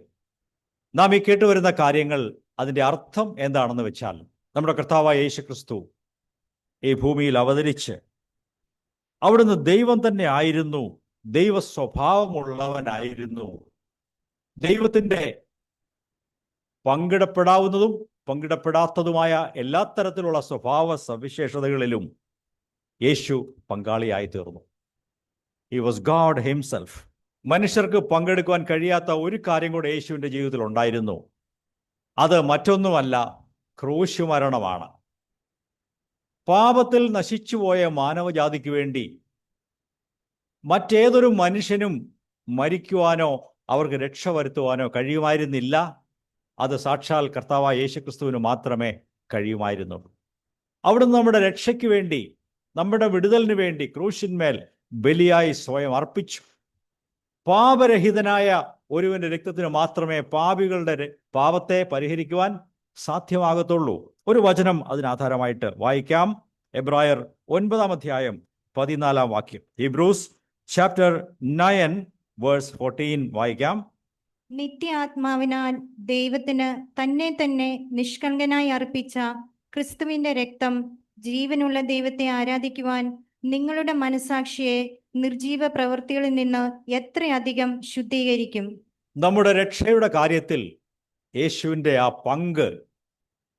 നാം ഈ കേട്ടുവരുന്ന കാര്യങ്ങൾ അതിൻ്റെ അർത്ഥം എന്താണെന്ന് വെച്ചാൽ, നമ്മുടെ കർത്താവായ യേശു ക്രിസ്തു ഈ ഭൂമിയിൽ അവതരിച്ച് അവിടുന്ന് ദൈവം തന്നെ ആയിരുന്നു, ദൈവ സ്വഭാവമുള്ളവനായിരുന്നു. ദൈവത്തിൻ്റെ പങ്കിടപ്പെടാവുന്നതും പങ്കിടപ്പെടാത്തതുമായ എല്ലാ തരത്തിലുള്ള സ്വഭാവ സവിശേഷതകളിലും യേശു പങ്കാളിയായി തീർന്നു. He was God himself. മനുഷ്യർക്ക് പങ്കെടുക്കുവാൻ കഴിയാത്ത ഒരു കാര്യം കൂടെ യേശുവിൻ്റെ ജീവിതത്തിൽ ഉണ്ടായിരുന്നു. അത് മറ്റൊന്നുമല്ല, ക്രൂശ് മരണമാണ്. പാപത്തിൽ നശിച്ചുപോയ മാനവജാതിക്ക് വേണ്ടി മറ്റേതൊരു മനുഷ്യനും മരിക്കുവാനോ അവർക്ക് രക്ഷ വരുത്തുവാനോ കഴിയുമായിരുന്നില്ല. അത് സാക്ഷാൽ കർത്താവായ യേശുക്രിസ്തുവിന് മാത്രമേ കഴിയുമായിരുന്നുള്ളൂ. അവിടുന്ന് നമ്മുടെ രക്ഷയ്ക്ക് വേണ്ടി, നമ്മുടെ വിടുതലിന് വേണ്ടി ക്രൂശിന്മേൽ ബലിയായി സ്വയം അർപ്പിച്ചു. പാപരഹിതനായ ഒരുവന്റെ രക്തത്തിന് മാത്രമേ പാപികളുടെ പാപത്തെ പരിഹരിക്കുവാൻ സാധ്യമാകത്തുള്ളൂ. ഒരു വചനം അതിനാധാരമായിട്ട് വായിക്കാം. എബ്രായർ 9-ാം അധ്യായം 14-ാം വാക്യം. ഹീബ്രൂസ് ചാപ്റ്റർ 9 വേഴ്സ് 14 വായിക്കാം. നിത്യാത്മാവിനാൽ ദൈവത്തിന് തന്നെ നിഷ്കളങ്കനായി അർപ്പിച്ച ക്രിസ്തുവിന്റെ രക്തം ജീവനുള്ള ദൈവത്തെ ആരാധിക്കുവാൻ നിങ്ങളുടെ മനസാക്ഷിയെ നിർജീവ പ്രവൃത്തികളിൽ നിന്ന് എത്രയധികം ശുദ്ധീകരിക്കും. നമ്മുടെ രക്ഷയുടെ കാര്യത്തിൽ യേശുവിൻ്റെ ആ പങ്ക്,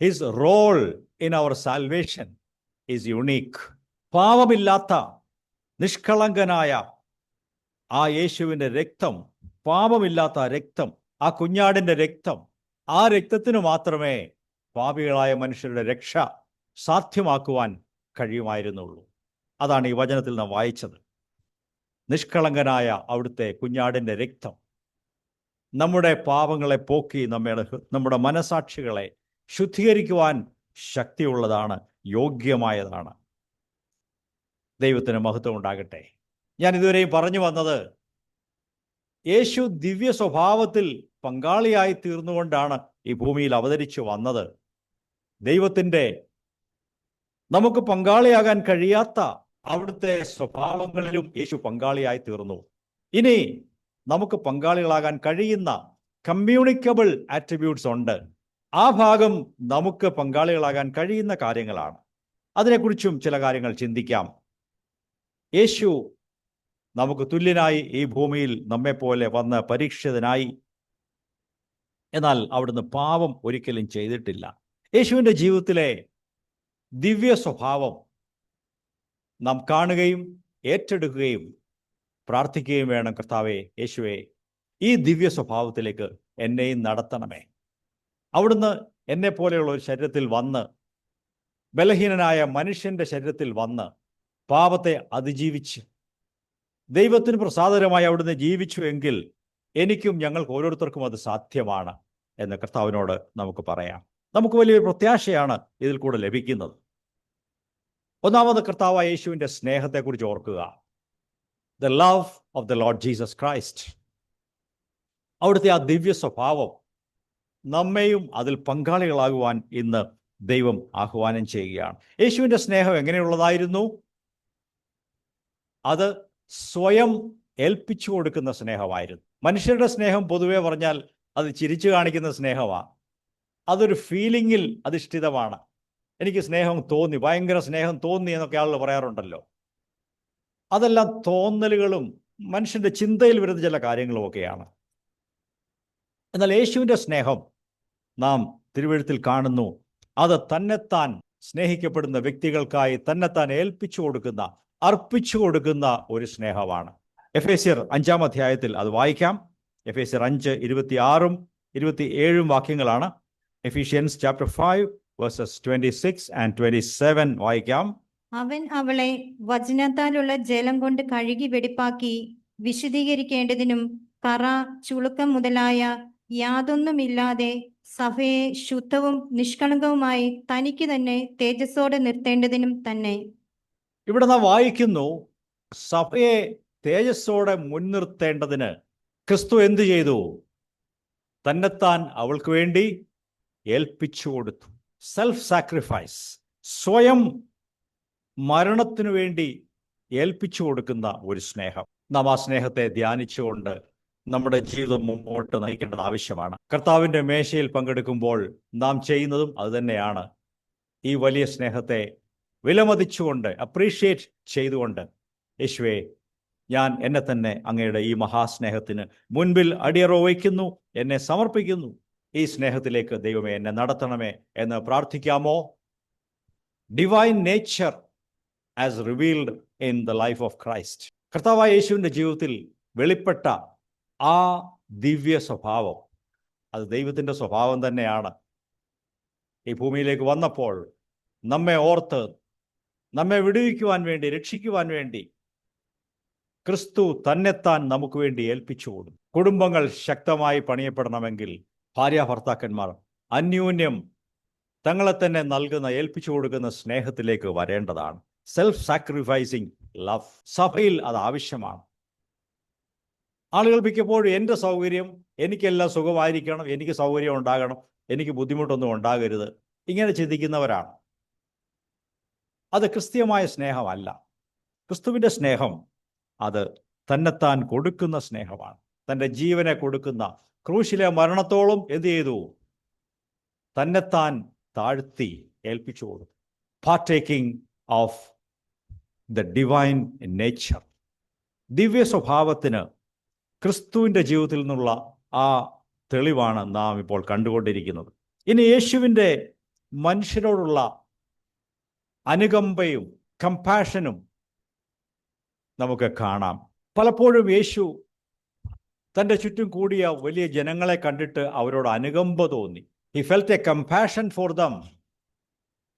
his role in our salvation is unique. പാപമില്ലാത്ത നിഷ്കളങ്കനായ ആ യേശുവിൻ്റെ രക്തം, പാപമില്ലാത്ത രക്തം, ആ കുഞ്ഞാടിൻ്റെ രക്തം, ആ രക്തത്തിന് മാത്രമേ പാപികളായ മനുഷ്യരുടെ രക്ഷ സാധ്യമാക്കുവാൻ കഴിയുമായിരുന്നുള്ളൂ. അതാണ് ഈ വചനത്തിൽ നാം വായിച്ചത്. നിഷ്കളങ്കനായ അവിടുത്തെ കുഞ്ഞാടിൻ്റെ രക്തം നമ്മുടെ പാപങ്ങളെ പോക്കി നമ്മുടെ മനസാക്ഷികളെ ശുദ്ധീകരിക്കുവാൻ ശക്തിയുള്ളതാണ്, യോഗ്യമായതാണ്. ദൈവത്തിന് മഹത്വം ഉണ്ടാകട്ടെ. ഞാൻ ഇതുവരെയും പറഞ്ഞു വന്നത്, യേശു ദിവ്യ സ്വഭാവത്തിൽ പങ്കാളിയായി തീർന്നുകൊണ്ടാണ് ഈ ഭൂമിയിൽ അവതരിച്ചു വന്നത്. ദൈവത്തിൻ്റെ നമുക്ക് പങ്കാളിയാകാൻ കഴിയാത്ത അവിടുത്തെ സ്വഭാവങ്ങളിലും യേശു പങ്കാളിയായി തീർന്നു. ഇനി നമുക്ക് പങ്കാളികളാകാൻ കഴിയുന്ന കമ്മ്യൂണിക്കബിൾ ആട്രിബ്യൂട്ട്സ് ഉണ്ട്. ആ ഭാഗം നമുക്ക് പങ്കാളികളാകാൻ കഴിയുന്ന കാര്യങ്ങളാണ്. അതിനെക്കുറിച്ചും ചില കാര്യങ്ങൾ ചിന്തിക്കാം. യേശു നമുക്ക് തുല്യനായി ഈ ഭൂമിയിൽ നമ്മെപ്പോലെ വന്ന് പരീക്ഷിതനായി. എന്നാൽ അവിടുന്ന് പാപം ഒരിക്കലും ചെയ്തിട്ടില്ല. യേശുവിൻ്റെ ജീവിതത്തിലെ ദിവ്യ സ്വഭാവം നാം കാണുകയും ഏറ്റെടുക്കുകയും പ്രാർത്ഥിക്കുകയും വേണം. കർത്താവേ, യേശുവേ, ഈ ദിവ്യ സ്വഭാവത്തിലേക്ക് എന്നെയും നടത്തണമേ. അവിടുന്ന് എന്നെപ്പോലെയുള്ള ഒരു ശരീരത്തിൽ വന്ന്, ബലഹീനനായ മനുഷ്യൻ്റെ ശരീരത്തിൽ വന്ന് പാപത്തെ അതിജീവിച്ച് ദൈവത്തിന് പ്രസാദകരമായി അവിടുന്ന് ജീവിച്ചു എങ്കിൽ എനിക്കും ഞങ്ങൾക്ക് ഓരോരുത്തർക്കും അത് സാധ്യമാണ് എന്ന് കർത്താവിനോട് നമുക്ക് പറയാം. നമുക്ക് വലിയൊരു പ്രത്യാശയാണ് ഇതിൽ കൂടെ ലഭിക്കുന്നത്. ഒന്നാമത്, കർത്താവായ യേശുവിൻ്റെ സ്നേഹത്തെക്കുറിച്ച് ഓർക്കുക. The love of the lord Jesus Christ. അവിടുത്തെ ആ ദിവ്യ സ്വഭാവം നമ്മെയും അതിൽ പങ്കാളികളാകുവാൻ ഇന്ന് ദൈവം ആഹ്വാനം ചെയ്യുകയാണ്. യേശുവിൻ്റെ സ്നേഹം എങ്ങനെയുള്ളതായിരുന്നു? അത് സ്വയം ഏൽപ്പിച്ചു കൊടുക്കുന്ന സ്നേഹമായിരുന്നു. മനുഷ്യരുടെ സ്നേഹം പൊതുവെ പറഞ്ഞാൽ അത് ചിരിച്ചു കാണിക്കുന്ന സ്നേഹമാണ്. അതൊരു ഫീലിങ്ങിൽ അധിഷ്ഠിതമാണ്. എനിക്ക് സ്നേഹം തോന്നി, ഭയങ്കര സ്നേഹം തോന്നി എന്നൊക്കെ ആളുകൾ പറയാറുണ്ടല്ലോ. അതെല്ലാം തോന്നലുകളും മനുഷ്യൻ്റെ ചിന്തയിൽ വരുന്ന ചില കാര്യങ്ങളുമൊക്കെയാണ്. എന്നാൽ യേശുവിൻ്റെ സ്നേഹം നാം തിരുവെഴുത്തിൽ കാണുന്നു. അത് തന്നെത്താൻ സ്നേഹിക്കപ്പെടുന്ന വ്യക്തികൾക്കായി തന്നെത്താൻ ഏൽപ്പിച്ചു കൊടുക്കുന്ന, അർപ്പിച്ചു കൊടുക്കുന്ന ഒരു സ്നേഹമാണ്. എഫേസ്യർ 5-ാം അധ്യായത്തിൽ അത് വായിക്കാം. എഫേസ്യർ 5:26 27 വാക്യങ്ങളാണ്. എഫീഷ്യൻസ് ചാപ്റ്റർ 5 verses 26 and 27 വായിക്കാം. അവൻ അവളെ വചനത്താലുള്ള ജലം കൊണ്ട് കഴുകി വെടിപ്പാക്കി വിശുദ്ധീകരിക്കേണ്ടതിനും കറ, ചുളുക്കം മുതലായ യാതൊന്നുമില്ലാതെ സഭയെ ശുദ്ധവും നിഷ്കളങ്കവുമായി തനിക്ക് തന്നെ തേജസ്സോടെ നിർത്തേണ്ടതിനും തന്നെ. ഇവിടെ നാം വായിക്കുന്നു, സഭയെ തേജസ്സോടെ മുൻനിർത്തേണ്ടതിന് ക്രിസ്തു എന്തു ചെയ്തു? തന്നെത്താൻ അവൾക്ക് വേണ്ടി ഏൽപ്പിച്ചു കൊടുത്തു. സെൽഫ് സാക്രിഫൈസ്, സ്വയം മരണത്തിനു വേണ്ടി ഏൽപ്പിച്ചു കൊടുക്കുന്ന ഒരു സ്നേഹം. നാം ആ സ്നേഹത്തെ ധ്യാനിച്ചുകൊണ്ട് നമ്മുടെ ജീവിതം മുമ്പോട്ട് നയിക്കേണ്ടത് ആവശ്യമാണ്. കർത്താവിൻ്റെ മേശയിൽ പങ്കെടുക്കുമ്പോൾ നാം ചെയ്യുന്നതും അതുതന്നെയാണ്. ഈ വലിയ സ്നേഹത്തെ വിലമതിച്ചുകൊണ്ട്, അപ്രീഷിയേറ്റ് ചെയ്തുകൊണ്ട്, യേശുവേ, ഞാൻ എന്നെ തന്നെ അങ്ങയുടെ ഈ മഹാസ്നേഹത്തിന് മുൻപിൽ അടിയറ വയ്ക്കുന്നു, എന്നെ സമർപ്പിക്കുന്നു. ഈ സ്നേഹത്തിലേക്ക് ദൈവമേ എന്നെ നടത്തണമേ എന്ന് പ്രാർത്ഥിക്കാമോ? Divine nature as revealed in the life of Christ. കർത്താവായ യേശുവിൻ്റെ ജീവിതത്തിൽ വെളിപ്പെട്ട ആ ദിവ്യ സ്വഭാവം, അത് ദൈവത്തിൻ്റെ സ്വഭാവം തന്നെയാണ്. ഈ ഭൂമിയിലേക്ക് വന്നപ്പോൾ നമ്മെ ഓർത്ത്, നമ്മെ വിടുവിക്കുവാൻ വേണ്ടി, രക്ഷിക്കുവാൻ വേണ്ടി ക്രിസ്തു തന്നെത്താൻ നമുക്ക് വേണ്ടി ഏൽപ്പിച്ചു കൊടുത്തു. കുടുംബങ്ങൾ ശക്തമായി പണിയപ്പെടണമെങ്കിൽ ഭാര്യാഭർത്താക്കന്മാർ അന്യോന്യം തങ്ങളെ തന്നെ നൽകുന്ന, ഏൽപ്പിച്ചു കൊടുക്കുന്ന സ്നേഹത്തിലേക്ക് വരേണ്ടതാണ്. Self sacrificing love. സഭയിൽ അത് ആവശ്യമാണ്. ആളുകൾ മിക്കപ്പോഴും എൻ്റെ സൗകര്യം, എനിക്കെല്ലാം സുഖമായിരിക്കണം, എനിക്ക് സൗകര്യം ഉണ്ടാകണം, എനിക്ക് ബുദ്ധിമുട്ടൊന്നും ഉണ്ടാകരുത്, ഇങ്ങനെ ചിന്തിക്കുന്നവരാണ്. അത് ക്രിസ്തീയമായ സ്നേഹമല്ല. ക്രിസ്തുവിൻ്റെ സ്നേഹം അത് തന്നെത്താൻ കൊടുക്കുന്ന സ്നേഹമാണ്. തൻ്റെ ജീവനെ കൊടുക്കുന്ന, ക്രൂശിലെ മരണത്തോളം എന്ത് ചെയ്തു? തന്നെത്താൻ താഴ്ത്തി ഏൽപ്പിച്ചു കൊടുത്തു. Partaking of the divine nature. ദിവ്യ സ്വഭാവത്തിന് ക്രിസ്തുവിൻ്റെ ജീവിതത്തിൽ നിന്നുള്ള ആ തെളിവാണ് നാം ഇപ്പോൾ കണ്ടുകൊണ്ടിരിക്കുന്നത്. ഇനി യേശുവിൻ്റെ മനുഷ്യരോടുള്ള അനുകമ്പയും കമ്പാഷനും നമുക്ക് കാണാം. പലപ്പോഴും യേശു തൻ്റെ ചുറ്റും കൂടിയ വലിയ ജനങ്ങളെ കണ്ടിട്ട് അവരോട് അനുകമ്പ തോന്നി. He felt A compassion for them.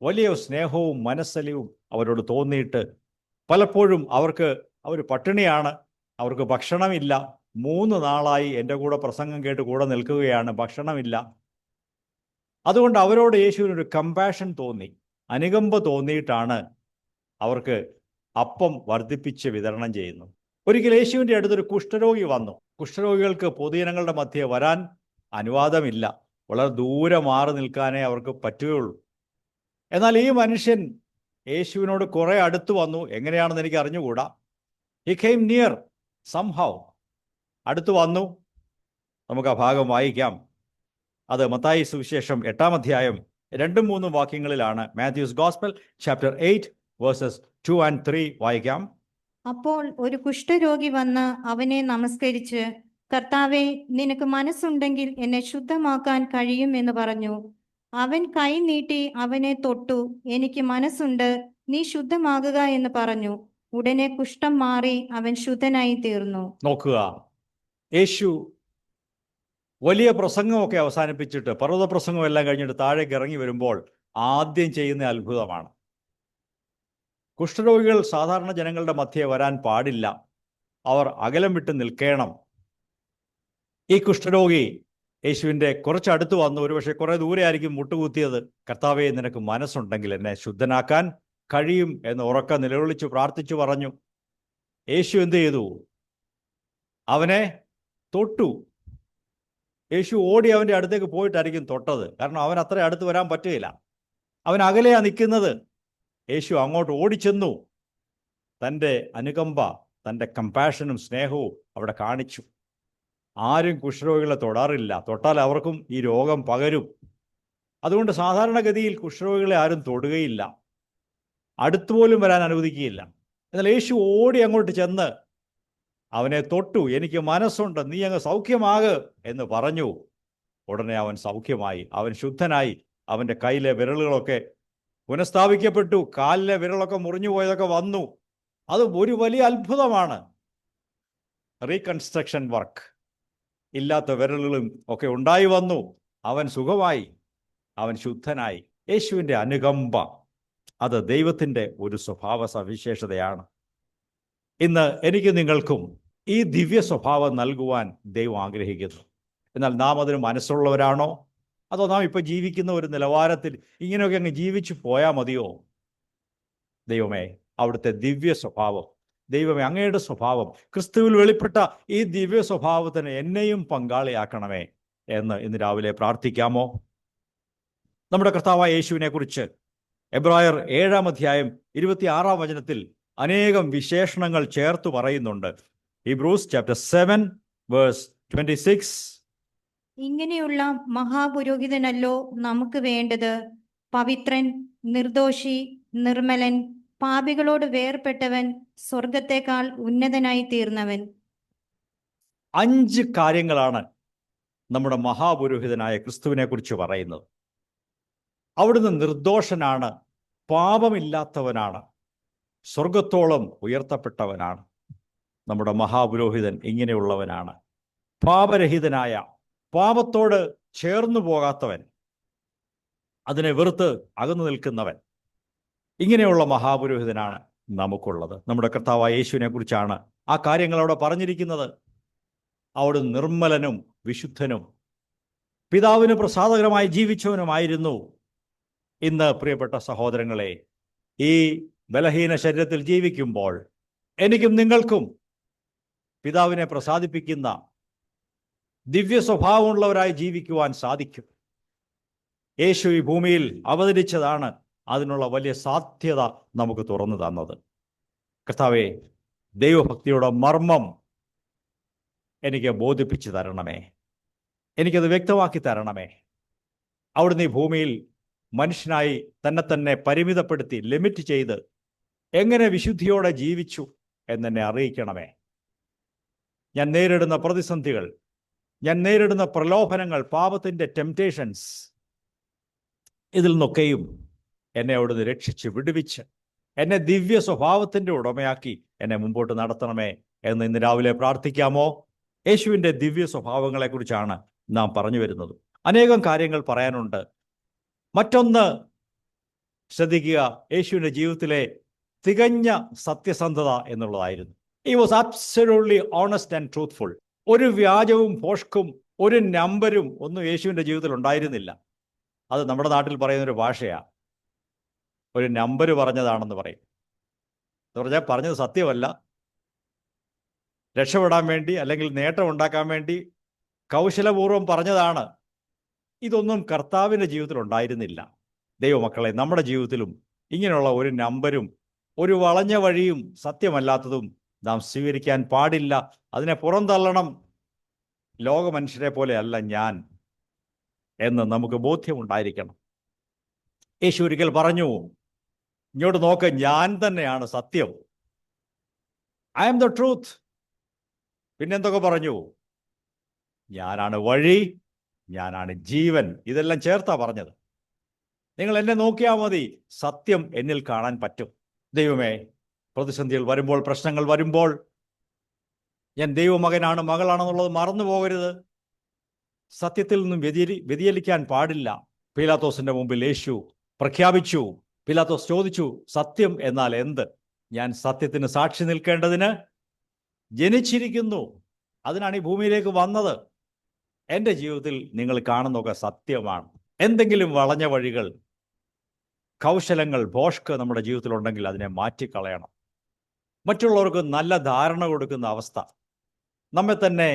വലിയ സ്നേഹവും മനസ്സലിവും അവരോട് തോന്നിയിട്ട് പലപ്പോഴും അവർ പട്ടിണിയാണ്, അവർക്ക് ഭക്ഷണമില്ല, 3 നാളായി എൻ്റെ കൂടെ പ്രസംഗം കേട്ട് കൂടെ നിൽക്കുകയാണ്, ഭക്ഷണമില്ല. അതുകൊണ്ട് അവരോട് യേശുവിനൊരു കമ്പാഷൻ തോന്നി, അനുകമ്പ തോന്നിയിട്ടാണ് അവർക്ക് അപ്പം വർദ്ധിപ്പിച്ച് വിതരണം ചെയ്യുന്നു. ഒരിക്കൽ യേശുവിൻ്റെ അടുത്തൊരു കുഷ്ഠരോഗി വന്നു. കുഷ്ഠരോഗികൾക്ക് പൊതുജനങ്ങളുടെ മധ്യേ വരാൻ അനുവാദമില്ല, വളരെ ദൂരെ മാറി നിൽക്കാനേ അവർക്ക് പറ്റുകയുള്ളൂ. എന്നാൽ ഈ മനുഷ്യൻ യേശുവിനോട് കുറെ അടുത്ത് വന്നു. എങ്ങനെയാണെന്ന് എനിക്ക് അറിഞ്ഞുകൂടാ. He came near somehow. അടുത്ത് വന്നു. നമുക്ക് ആ ഭാഗം വായിക്കാം. അത് മത്തായി സുവിശേഷം 8-ാം അധ്യായം 2-3 വാക്യങ്ങളിലാണ്. Matthew's gospel chapter 8 verses 2 and 3 വായിക്കാം. അപ്പോൾ ഒരു കുഷ്ഠരോഗി വന്ന് അവനെ നമസ്കരിച്ച്, കർത്താവേ, നിനക്ക് മനസ്സുണ്ടെങ്കിൽ എന്നെ ശുദ്ധമാക്കാൻ കഴിയും എന്ന് പറഞ്ഞു. അവൻ കൈ നീട്ടി അവനെ തൊട്ടു. എനിക്ക് മനസ്സുണ്ട്, നീ ശുദ്ധമാകുക എന്ന് പറഞ്ഞു. ഉടനെ കുഷ്ഠം മാറി അവൻ ശുദ്ധനായി തീർന്നു. നോക്കുക, യേശു വലിയ പ്രസംഗമൊക്കെ അവസാനിപ്പിച്ചിട്ട്, പർവ്വത പ്രസംഗം എല്ലാം കഴിഞ്ഞിട്ട് താഴേക്ക് ഇറങ്ങി വരുമ്പോൾ ആദ്യം ചെയ്യുന്ന അത്ഭുതമാണ്. കുഷ്ഠരോഗികൾ സാധാരണ ജനങ്ങളുടെ മധ്യേ വരാൻ പാടില്ല, അവർ അകലം വിട്ട് നിൽക്കണം. ഈ കുഷ്ഠരോഗി യേശുവിൻ്റെ കുറച്ചടുത്ത് വന്നു. ഒരുപക്ഷെ കുറെ ദൂരെ ആയിരിക്കും മുട്ടുകുത്തിയത്. കർത്താവേ, നിനക്ക് മനസ്സുണ്ടെങ്കിൽ എന്നെ ശുദ്ധനാക്കാൻ കഴിയും എന്ന് ഉറക്കെ നിലവിളിച്ചു പ്രാർത്ഥിച്ചു പറഞ്ഞു. യേശു എന്ത് ചെയ്തു? അവനെ തൊട്ടു. യേശു ഓടി അവൻ്റെ അടുത്തേക്ക് പോയിട്ടായിരിക്കും തൊട്ടത്, കാരണം അവൻ അത്ര അടുത്ത് വരാൻ പറ്റുകയില്ല. അവൻ അകലെയാ നിൽക്കുന്നത്. യേശു അങ്ങോട്ട് ഓടിച്ചെന്നു. തൻ്റെ അനുകമ്പ, തൻ്റെ കമ്പാഷനും സ്നേഹവും അവിടെ കാണിച്ചു. ആരും കുഷ്ഠരോഗികളെ തൊടാറില്ല. തൊട്ടാൽ അവർക്കും ഈ രോഗം പകരും. അതുകൊണ്ട് സാധാരണഗതിയിൽ കുഷ്ഠരോഗികളെ ആരും തൊടുകയില്ല, അടുത്തുപോലും വരാൻ അനുവദിക്കുകയില്ല. എന്നാൽ യേശു ഓടി അങ്ങോട്ട് ചെന്ന് അവനെ തൊട്ടു. എനിക്ക് മനസ്സുണ്ട്, നീ അങ്ങ് സൗഖ്യമാക് എന്ന് പറഞ്ഞു. ഉടനെ അവൻ സൗഖ്യമായി, അവൻ ശുദ്ധനായി. അവൻ്റെ കയ്യിലെ വിരലുകളൊക്കെ പുനഃസ്ഥാപിക്കപ്പെട്ടു, കാലിലെ വിരലൊക്കെ മുറിഞ്ഞു പോയതൊക്കെ വന്നു. അത് ഒരു വലിയ അത്ഭുതമാണ്. Reconstruction work. ഇല്ലാത്ത വിരലുകളും ഒക്കെ ഉണ്ടായി വന്നു. അവൻ സുഖമായി, അവൻ ശുദ്ധനായി. യേശുവിൻ്റെ അനുകമ്പ അത് ദൈവത്തിൻ്റെ ഒരു സ്വഭാവ സവിശേഷതയാണ്. ഇന്ന് എനിക്ക് നിങ്ങൾക്കും ഈ ദിവ്യ സ്വഭാവം നൽകുവാൻ ദൈവം ആഗ്രഹിക്കുന്നു. എന്നാൽ നാം അതിന് മനസ്സുള്ളവരാണോ? അതോ നാം ഇപ്പോൾ ജീവിക്കുന്ന ഒരു നിലവാരത്തിൽ ഇങ്ങനെയൊക്കെ അങ്ങ് ജീവിച്ചു പോയാൽ മതിയോ? ദൈവമേ, അവിടുത്തെ ദിവ്യ സ്വഭാവം, ദൈവമേ, അങ്ങയുടെ സ്വഭാവം, ക്രിസ്തുവിൽ വെളിപ്പെട്ട ഈ ദിവ്യ സ്വഭാവത്തിന് എന്നെയും പങ്കാളിയാക്കണമേ എന്ന് ഇന്ന് രാവിലെ പ്രാർത്ഥിക്കാമോ? നമ്മുടെ കർത്താവായ യേശുവിനെ കുറിച്ച് എബ്രായർ 7-ാം അധ്യായം 26-ാം വചനത്തിൽ അനേകം വിശേഷണങ്ങൾ ചേർത്ത് പറയുന്നുണ്ട്. Hebrews chapter 7 verse 26. ഇങ്ങനെയുള്ള മഹാപുരോഹിതനല്ലോ നമുക്ക് വേണ്ടത്, പവിത്രൻ, നിർദോഷി, നിർമ്മലൻ, പാപികളോട് വേർപെട്ടവൻ, സ്വർഗത്തെക്കാൾ ഉന്നതനായി തീർന്നവൻ. 5 കാര്യങ്ങളാണ് നമ്മുടെ മഹാപുരോഹിതനായ ക്രിസ്തുവിനെ കുറിച്ച് പറയുന്നത്. അവിടുന്ന് നിർദോഷനാണ്, പാപമില്ലാത്തവനാണ്, സ്വർഗത്തോളം ഉയർത്തപ്പെട്ടവനാണ്. നമ്മുടെ മഹാപുരോഹിതൻ ഇങ്ങനെയുള്ളവനാണ്. പാപരഹിതനായ, പാപത്തോട് ചേർന്നു പോകാത്തവൻ, അതിനെ വെറുത്ത് അകന്നു നിൽക്കുന്നവൻ. ഇങ്ങനെയുള്ള മഹാപുരോഹിതനാണ് നമുക്കുള്ളത്. നമ്മുടെ കർത്താവായ യേശുവിനെ കുറിച്ചാണ് ആ കാര്യങ്ങൾ അവിടെ പറഞ്ഞിരിക്കുന്നത്. അവിടുന്ന് നിർമ്മലനും വിശുദ്ധനും പിതാവിന് പ്രസാദകരമായി ജീവിച്ചവനുമായിരുന്നു. ഇന്ന് പ്രിയപ്പെട്ട സഹോദരങ്ങളെ, ഈ ബലഹീന ശരീരത്തിൽ ജീവിക്കുമ്പോൾ എനിക്കും നിങ്ങൾക്കും പിതാവിനെ പ്രസാദിപ്പിക്കുന്ന ദിവ്യ സ്വഭാവമുള്ളവരായി ജീവിക്കുവാൻ സാധിക്കും. യേശു ഈ ഭൂമിയിൽ അവതരിച്ചതാണ് അതിനുള്ള വലിയ സാധ്യത നമുക്ക് തുറന്നു തന്നത്. കർത്താവേ, ദൈവഭക്തിയുടെ മർമ്മം എനിക്ക് ബോധിപ്പിച്ചു തരണമേ, എനിക്കത് വ്യക്തമാക്കി തരണമേ. അവിടുന്ന് ഈ ഭൂമിയിൽ മനുഷ്യനായി തന്നെ പരിമിതപ്പെടുത്തി, ലിമിറ്റ് ചെയ്ത് എങ്ങനെ വിശുദ്ധിയോടെ ജീവിച്ചു എന്നെ അറിയിക്കണമേ. ഞാൻ നേരിടുന്ന പ്രതിസന്ധികൾ, ഞാൻ നേരിടുന്ന പ്രലോഭനങ്ങൾ, പാപത്തിൻ്റെ ടെംപ്റ്റേഷൻസ്, ഇതിൽ നിന്നൊക്കെയും എന്നെ അവിടുന്ന് രക്ഷിച്ച് വിടുവിച്ച് എന്നെ ദിവ്യ സ്വഭാവത്തിൻ്റെ ഉടമയാക്കി എന്നെ മുമ്പോട്ട് നടത്തണമേ എന്ന് ഇന്ന് രാവിലെ പ്രാർത്ഥിക്കാമോ? യേശുവിൻ്റെ ദിവ്യ സ്വഭാവങ്ങളെക്കുറിച്ചാണ് നാം പറഞ്ഞു വരുന്നത്. അനേകം കാര്യങ്ങൾ പറയാനുണ്ട്. മറ്റൊന്ന് ശ്രദ്ധിക്കുക, യേശുവിൻ്റെ ജീവിതത്തിലെ തികഞ്ഞ സത്യസന്ധത എന്നുള്ളതായിരുന്നു. He was absolutely honest and truthful. ഒരു വ്യാജവും ഭോഷ്കും ഒരു നമ്പരും ഒന്നും യേശുവിൻ്റെ ജീവിതത്തിൽ ഉണ്ടായിരുന്നില്ല. അത് നമ്മുടെ നാട്ടിൽ പറയുന്നൊരു ഭാഷയാണ്. ഒരു നമ്പർ പറഞ്ഞതാണെന്ന് പറയും. എന്ന് പറഞ്ഞാൽ പറഞ്ഞത് സത്യമല്ല, രക്ഷപ്പെടാൻ വേണ്ടി അല്ലെങ്കിൽ നേട്ടം ഉണ്ടാക്കാൻ വേണ്ടി കൗശലപൂർവ്വം പറഞ്ഞതാണ്. ഇതൊന്നും കർത്താവിൻ്റെ ജീവിതത്തിൽ ഉണ്ടായിരുന്നില്ല. ദൈവമക്കളെ, നമ്മുടെ ജീവിതത്തിലും ഇങ്ങനെയുള്ള ഒരു നമ്പരും ഒരു വളഞ്ഞ വഴിയും സത്യമല്ലാത്തതും നാം സ്വീകരിക്കാൻ പാടില്ല. അതിനെ പുറന്തള്ളണം. ലോകമനുഷ്യരെ പോലെ അല്ല ഞാൻ എന്ന് നമുക്ക് ബോധ്യമുണ്ടായിരിക്കണം. യേശു ഒരിക്കൽ പറഞ്ഞു, ഇങ്ങോട്ട് നോക്ക്, ഞാൻ തന്നെയാണ് സത്യം. I am the truth. പിന്നെന്തൊക്കെ പറഞ്ഞു? ഞാനാണ് വഴി, ഞാനാണ് ജീവൻ. ഇതെല്ലാം ചേർത്താ പറഞ്ഞത്. നിങ്ങൾ എന്നെ നോക്കിയാൽ മതി, സത്യം എന്നിൽ കാണാൻ പറ്റും. ദൈവമേ, പ്രതിസന്ധികൾ വരുമ്പോൾ, പ്രശ്നങ്ങൾ വരുമ്പോൾ ഞാൻ ദൈവമകനാണ്, മകളാണെന്നുള്ളത് മറന്നു പോകരുത്. സത്യത്തിൽ നിന്നും വ്യതിചലിക്കാൻ പാടില്ല. പീലാത്തോസിന്റെ മുമ്പിൽ യേശു പ്രഖ്യാപിച്ചു. പീലാത്തോസ് ചോദിച്ചു, സത്യം എന്നാൽ എന്ത്? ഞാൻ സത്യത്തിന് സാക്ഷി നിൽക്കേണ്ടതിന് ജനിച്ചിരിക്കുന്നു. അതിനാണ് ഈ ഭൂമിയിലേക്ക് വന്നത്. എൻ്റെ ജീവിതത്തിൽ നിങ്ങൾ കാണുന്നതൊക്കെ സത്യമാണ്. എന്തെങ്കിലും വളഞ്ഞ വഴികൾ, കൗശലങ്ങൾ, ഭോഷ്ക് നമ്മുടെ ജീവിതത്തിലുണ്ടെങ്കിൽ അതിനെ മാറ്റിക്കളയണം. മറ്റുള്ളവർക്ക് നല്ല ധാരണ കൊടുക്കുന്ന അവസ്ഥ, നമ്മെ തന്നെ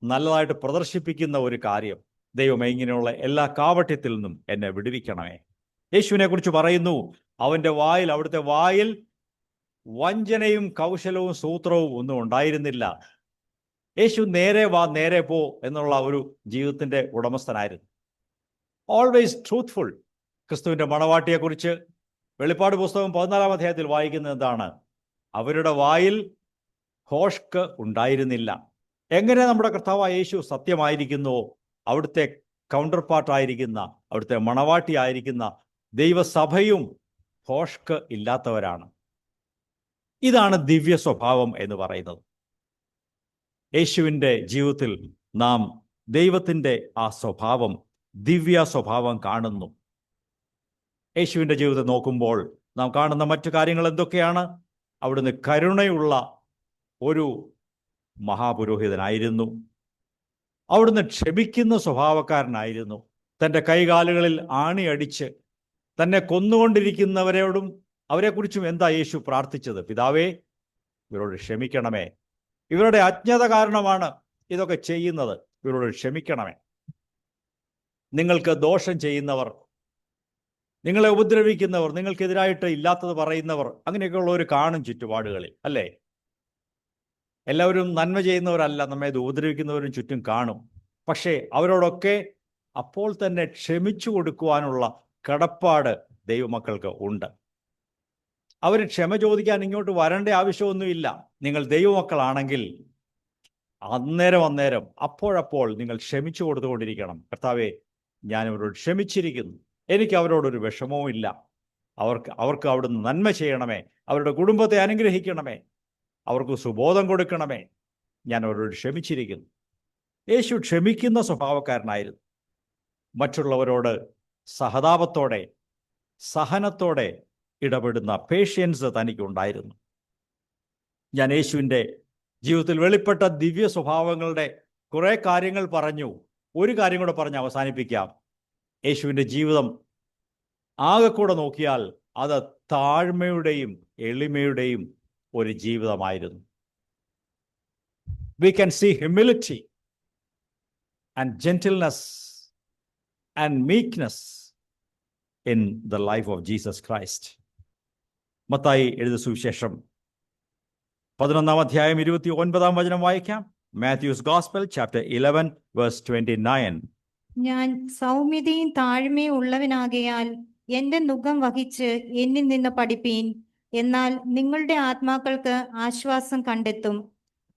നല്ലതായിട്ട് പ്രദർശിപ്പിക്കുന്ന ഒരു കാര്യം, ദൈവമേ, ഇങ്ങനെയുള്ള എല്ലാ കാപട്യത്തിൽ നിന്നും എന്നെ വിടുവിക്കണമേ. യേശുവിനെ കുറിച്ച് പറയുന്നു, അവൻ്റെ വായിൽ, അവിടുത്തെ വായിൽ വഞ്ചനയും കൗശലവും സൂത്രവും ഒന്നും ഉണ്ടായിരുന്നില്ല. യേശു നേരെ വാ, നേരെ പോ എന്നുള്ള ഒരു ജീവിതത്തിൻ്റെ ഉടമസ്ഥനായിരുന്നു. Always truthful. ക്രിസ്തുവിൻ്റെ മണവാട്ടിയെക്കുറിച്ച് വെളിപ്പാട് പുസ്തകം 14-ാം അധ്യായത്തിൽ വായിക്കുന്നത് എന്താണ്? അവരുടെ വായിൽ ഭോഷ്ക് ഉണ്ടായിരുന്നില്ല. എങ്ങനെ നമ്മുടെ കർത്താവായ യേശു സത്യമായിരിക്കുന്നുവോ, അവിടുത്തെ കൗണ്ടർ പാർട്ടായിരിക്കുന്ന, അവിടുത്തെ മണവാട്ടിയായിരിക്കുന്ന ദൈവസഭയും ഭോഷ്ക് ഇല്ലാത്തവരാണ്. ഇതാണ് ദിവ്യ സ്വഭാവം എന്ന് പറയുന്നത്. യേശുവിൻ്റെ ജീവിതത്തിൽ നാം ദൈവത്തിൻ്റെ ആ സ്വഭാവം, ദിവ്യ സ്വഭാവം കാണുന്നു. യേശുവിൻ്റെ ജീവിതം നോക്കുമ്പോൾ നാം കാണുന്ന മറ്റു കാര്യങ്ങൾ എന്തൊക്കെയാണ്? അവിടുന്ന് കരുണയുള്ള ഒരു മഹാപുരോഹിതനായിരുന്നു. അവിടുന്ന് ക്ഷമിക്കുന്ന സ്വഭാവക്കാരനായിരുന്നു. തൻ്റെ കൈകാലുകളിൽ ആണിയടിച്ച് തന്നെ കൊന്നുകൊണ്ടിരിക്കുന്നവരോടും അവരെക്കുറിച്ചും എന്താ യേശു പ്രാർത്ഥിച്ചത്? പിതാവേ, ഇവരോട് ക്ഷമിക്കണമേ, ഇവരുടെ അജ്ഞത കാരണമാണ് ഇതൊക്കെ ചെയ്യുന്നത്, ഇവരോട് ക്ഷമിക്കണമേ. നിങ്ങൾക്ക് ദോഷം ചെയ്യുന്നവർ, നിങ്ങളെ ഉപദ്രവിക്കുന്നവർ, നിങ്ങൾക്കെതിരായിട്ട് ഇല്ലാത്തത് പറയുന്നവർ, അങ്ങനെയൊക്കെയുള്ളവർ കാണും ചുറ്റുപാടുകളിൽ, അല്ലേ? എല്ലാവരും നന്മ ചെയ്യുന്നവരല്ല, നമ്മെ ഇത് ഉപദ്രവിക്കുന്നവരും ചുറ്റും കാണും. പക്ഷേ അവരോടൊക്കെ അപ്പോൾ തന്നെ ക്ഷമിച്ചു കൊടുക്കുവാനുള്ള കടപ്പാട് ദൈവമക്കൾക്ക് ഉണ്ട്. അവർ ക്ഷമ ചോദിക്കാൻ ഇങ്ങോട്ട് വരേണ്ട ആവശ്യമൊന്നുമില്ല. നിങ്ങൾ ദൈവമക്കളാണെങ്കിൽ അന്നേരം അപ്പോഴപ്പോൾ നിങ്ങൾ ക്ഷമിച്ചു കൊടുത്തുകൊണ്ടിരിക്കണം. കർത്താവേ, ഞാൻ അവരോട് ക്ഷമിച്ചിരിക്കുന്നു, എനിക്ക് അവരോടൊരു വിഷമവും ഇല്ല, അവർക്ക് അവിടുന്ന് നന്മ ചെയ്യണമേ, അവരുടെ കുടുംബത്തെ അനുഗ്രഹിക്കണമേ, അവർക്ക് സുബോധം കൊടുക്കണമേ, ഞാൻ അവരോട് ക്ഷമിച്ചിരിക്കുന്നു. യേശു ക്ഷമിക്കുന്ന സ്വഭാവക്കാരനായിരുന്നു. മറ്റുള്ളവരോട് സഹതാപത്തോടെ, സഹനത്തോടെ ഇടപെടുന്ന പേഷ്യൻസ് തനിക്കുണ്ടായിരുന്നു. ഞാൻ യേശുവിൻ്റെ ജീവിതത്തിൽ വെളിപ്പെട്ട ദിവ്യ സ്വഭാവങ്ങളുടെ കുറേ കാര്യങ്ങൾ പറഞ്ഞു. ഒരു കാര്യം കൂടെ പറഞ്ഞ് അവസാനിപ്പിക്കാം. യേശുവിൻ്റെ ജീവിതം ആകെക്കൂടെ നോക്കിയാൽ അത് താഴ്മയുടെയും എളിമയുടെയും ഒരു ജീവിതമായിരുന്നു. We can see humility and gentleness and meekness in the life of Jesus Christ. Mathai എഴുതിയ സുവിശേഷം 11-ാം അധ്യായം 29-ാം വചനം വായിക്കാം. Matthew's Gospel, chapter 11, verse 29. ഞാൻ സൗമ്യതയും താഴ്മയും ഉള്ളവനാകയാൽ എന്റെ നുകം വഹിച്ച് എന്നിൽ നിന്ന് പഠിപ്പീൻ, എന്നാൽ നിങ്ങളുടെ ആത്മാക്കൾക്ക് ആശ്വാസം കണ്ടെത്തും.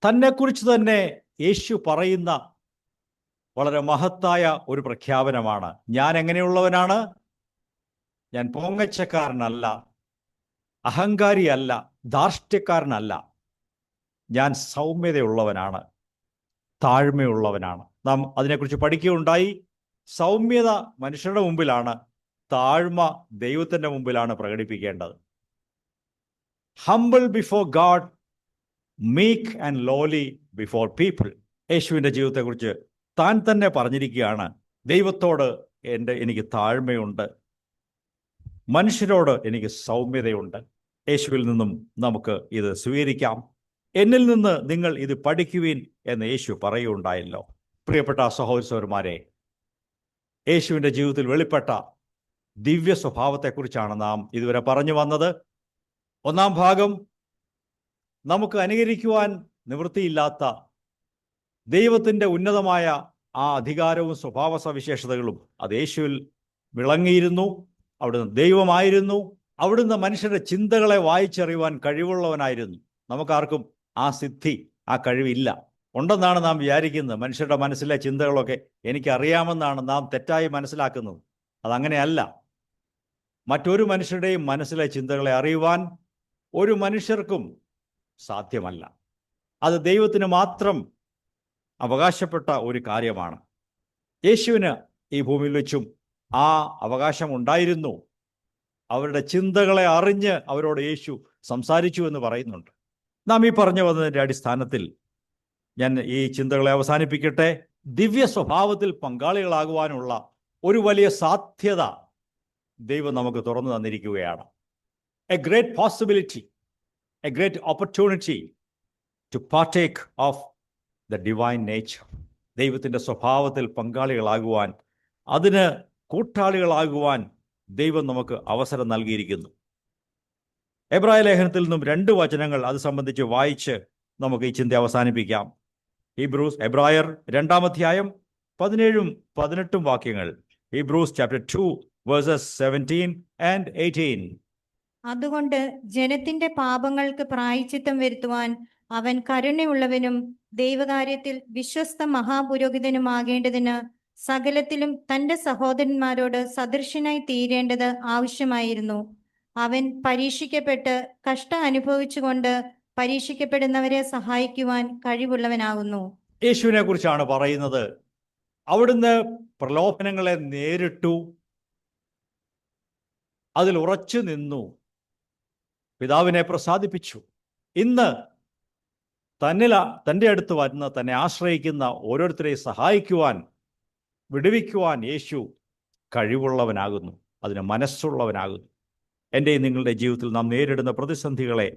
തന്നെക്കുറിച്ച് തന്നെ യേശു പറയുന്ന വളരെ മഹത്തായ ഒരു പ്രഖ്യാപനമാണ്. ഞാൻ എങ്ങനെയുള്ളവനാണ്? ഞാൻ പൊങ്ങച്ചക്കാരനല്ല, അഹങ്കാരിയല്ല, ധാർഷ്ട്യക്കാരനല്ല. ഞാൻ സൗമ്യതയുള്ളവനാണ്, താഴ്മയുള്ളവനാണ്. നാം അതിനെക്കുറിച്ച് പഠിക്കുകയുണ്ടായി. സൗമ്യത മനുഷ്യരുടെ മുമ്പിലാണ്, താഴ്മ ദൈവത്തിൻ്റെ മുമ്പിലാണ് പ്രകടിപ്പിക്കേണ്ടത്. Humble before God, meek and lowly before people. യേശുവിൻ്റെ ജീവിതത്തെക്കുറിച്ച് താൻ തന്നെ പറഞ്ഞിരിക്കുകയാണ്, ദൈവത്തോട് എനിക്ക് താഴ്മയുണ്ട്, മനുഷ്യരോട് എനിക്ക് സൗമ്യതയുണ്ട്. യേശുവിൽ നിന്നും നമുക്ക് ഇത് സ്വീകരിക്കാം. എന്നിൽ നിന്ന് നിങ്ങൾ ഇത് പഠിക്കുവിൻ എന്ന് യേശു പറയുകയുണ്ടായല്ലോ. പ്രിയപ്പെട്ട സഹോദരന്മാരെ, യേശുവിൻ്റെ ജീവിതത്തിൽ വെളിപ്പെട്ട ദിവ്യ സ്വഭാവത്തെക്കുറിച്ചാണ് നാം ഇതുവരെ പറഞ്ഞു വന്നത്. ഒന്നാം ഭാഗം, നമുക്ക് അനുകരിക്കുവാൻ നിവൃത്തിയില്ലാത്ത ദൈവത്തിൻ്റെ ഉന്നതമായ ആ അധികാരവും സ്വഭാവ സവിശേഷതകളും അത് യേശുവിൽ വിളങ്ങിയിരുന്നു. അവിടുന്ന് ദൈവമായിരുന്നു. അവിടുന്ന് മനുഷ്യരുടെ ചിന്തകളെ വായിച്ചറിയുവാൻ കഴിവുള്ളവനായിരുന്നു. നമുക്കാർക്കും ആ സിദ്ധി, ആ കഴിവില്ല. ഉണ്ടെന്നാണ് നാം വിചാരിക്കുന്നത്. മനുഷ്യരുടെ മനസ്സിലെ ചിന്തകളൊക്കെ എനിക്കറിയാമെന്നാണ് നാം തെറ്റായി മനസ്സിലാക്കുന്നത്. അതങ്ങനെയല്ല. മറ്റൊരു മനുഷ്യരുടെയും മനസ്സിലെ ചിന്തകളെ അറിയുവാൻ ഒരു മനുഷ്യർക്കും സാധ്യമല്ല. അത് ദൈവത്തിന് മാത്രം അവകാശപ്പെട്ട ഒരു കാര്യമാണ്. യേശുവിന് ഈ ഭൂമിയിൽ വെച്ചും ആ അവകാശം ഉണ്ടായിരുന്നു. അവരുടെ ചിന്തകളെ അറിഞ്ഞ് അവരോട് യേശു സംസാരിച്ചു എന്ന് പറയുന്നുണ്ട്. നാം ഈ പറഞ്ഞു വന്നതിൻ്റെ അടിസ്ഥാനത്തിൽ ഞാൻ ഈ ചിന്തകളെ അവസാനിപ്പിക്കട്ടെ. ദിവ്യ സ്വഭാവത്തിൽ പങ്കാളികളാകുവാനുള്ള ഒരു വലിയ സാധ്യത ദൈവം നമുക്ക് തുറന്നു തന്നിരിക്കുകയാണ്. A great possibility, a great opportunity to partake of the divine nature. ദൈവത്തിൻ്റെ സ്വഭാവത്തിൽ പങ്കാളികളാകുവാൻ, അതിന് കൂട്ടാളികളാകുവാൻ ദൈവം നമുക്ക് അവസരം നൽകിയിരിക്കുന്നു. എബ്രായ ലേഖനത്തിൽ നിന്നും 2 വചനങ്ങൾ അത് സംബന്ധിച്ച് വായിച്ച് നമുക്ക് ഈ ചിന്ത അവസാനിപ്പിക്കാം. എബ്രായർ 2-ാം അധ്യായം 17-18 വാക്യങ്ങൾ. Hebrews chapter 2 versus 17 and 18. അതുകൊണ്ട് ജനത്തിന്റെ പാപങ്ങൾക്ക് പ്രായശ്ചിത്തം വരുത്തുവാൻ അവൻ കരുണയുള്ളവനും ദൈവകാര്യത്തിൽ വിശ്വസ്ത മഹാപുരോഹിതനുമാകേണ്ടതിന് സകലത്തിലും തന്റെ സഹോദരന്മാരോട് സദൃശനായി തീരേണ്ടത് ആവശ്യമായിരുന്നു. അവൻ പരീക്ഷിക്കപ്പെട്ട് കഷ്ടം അനുഭവിച്ചുകൊണ്ട് പരീക്ഷിക്കപ്പെടുന്നവരെ സഹായിക്കുവാൻ കഴിവുള്ളവനാകുന്നു. യേശുവിനെ കുറിച്ചാണ് പറയുന്നത്. അവിടുന്ന് പ്രലോഭനങ്ങളെ നേരിട്ടു, അതിൽ ഉറച്ചു നിന്നു, പിതാവിനെ പ്രസാദിപ്പിച്ചു. ഇന്ന് തൻ്റെ അടുത്ത് വരുന്ന, തന്നെ ആശ്രയിക്കുന്ന ഓരോരുത്തരെയും സഹായിക്കുവാൻ, വിടുവിക്കുവാൻ യേശു കഴിവുള്ളവനാകുന്നു, അതിന് മനസ്സുള്ളവനാകുന്നു. എൻ്റെയും നിങ്ങളുടെ ജീവിതത്തിൽ നാം നേരിടുന്ന പ്രതിസന്ധികളെ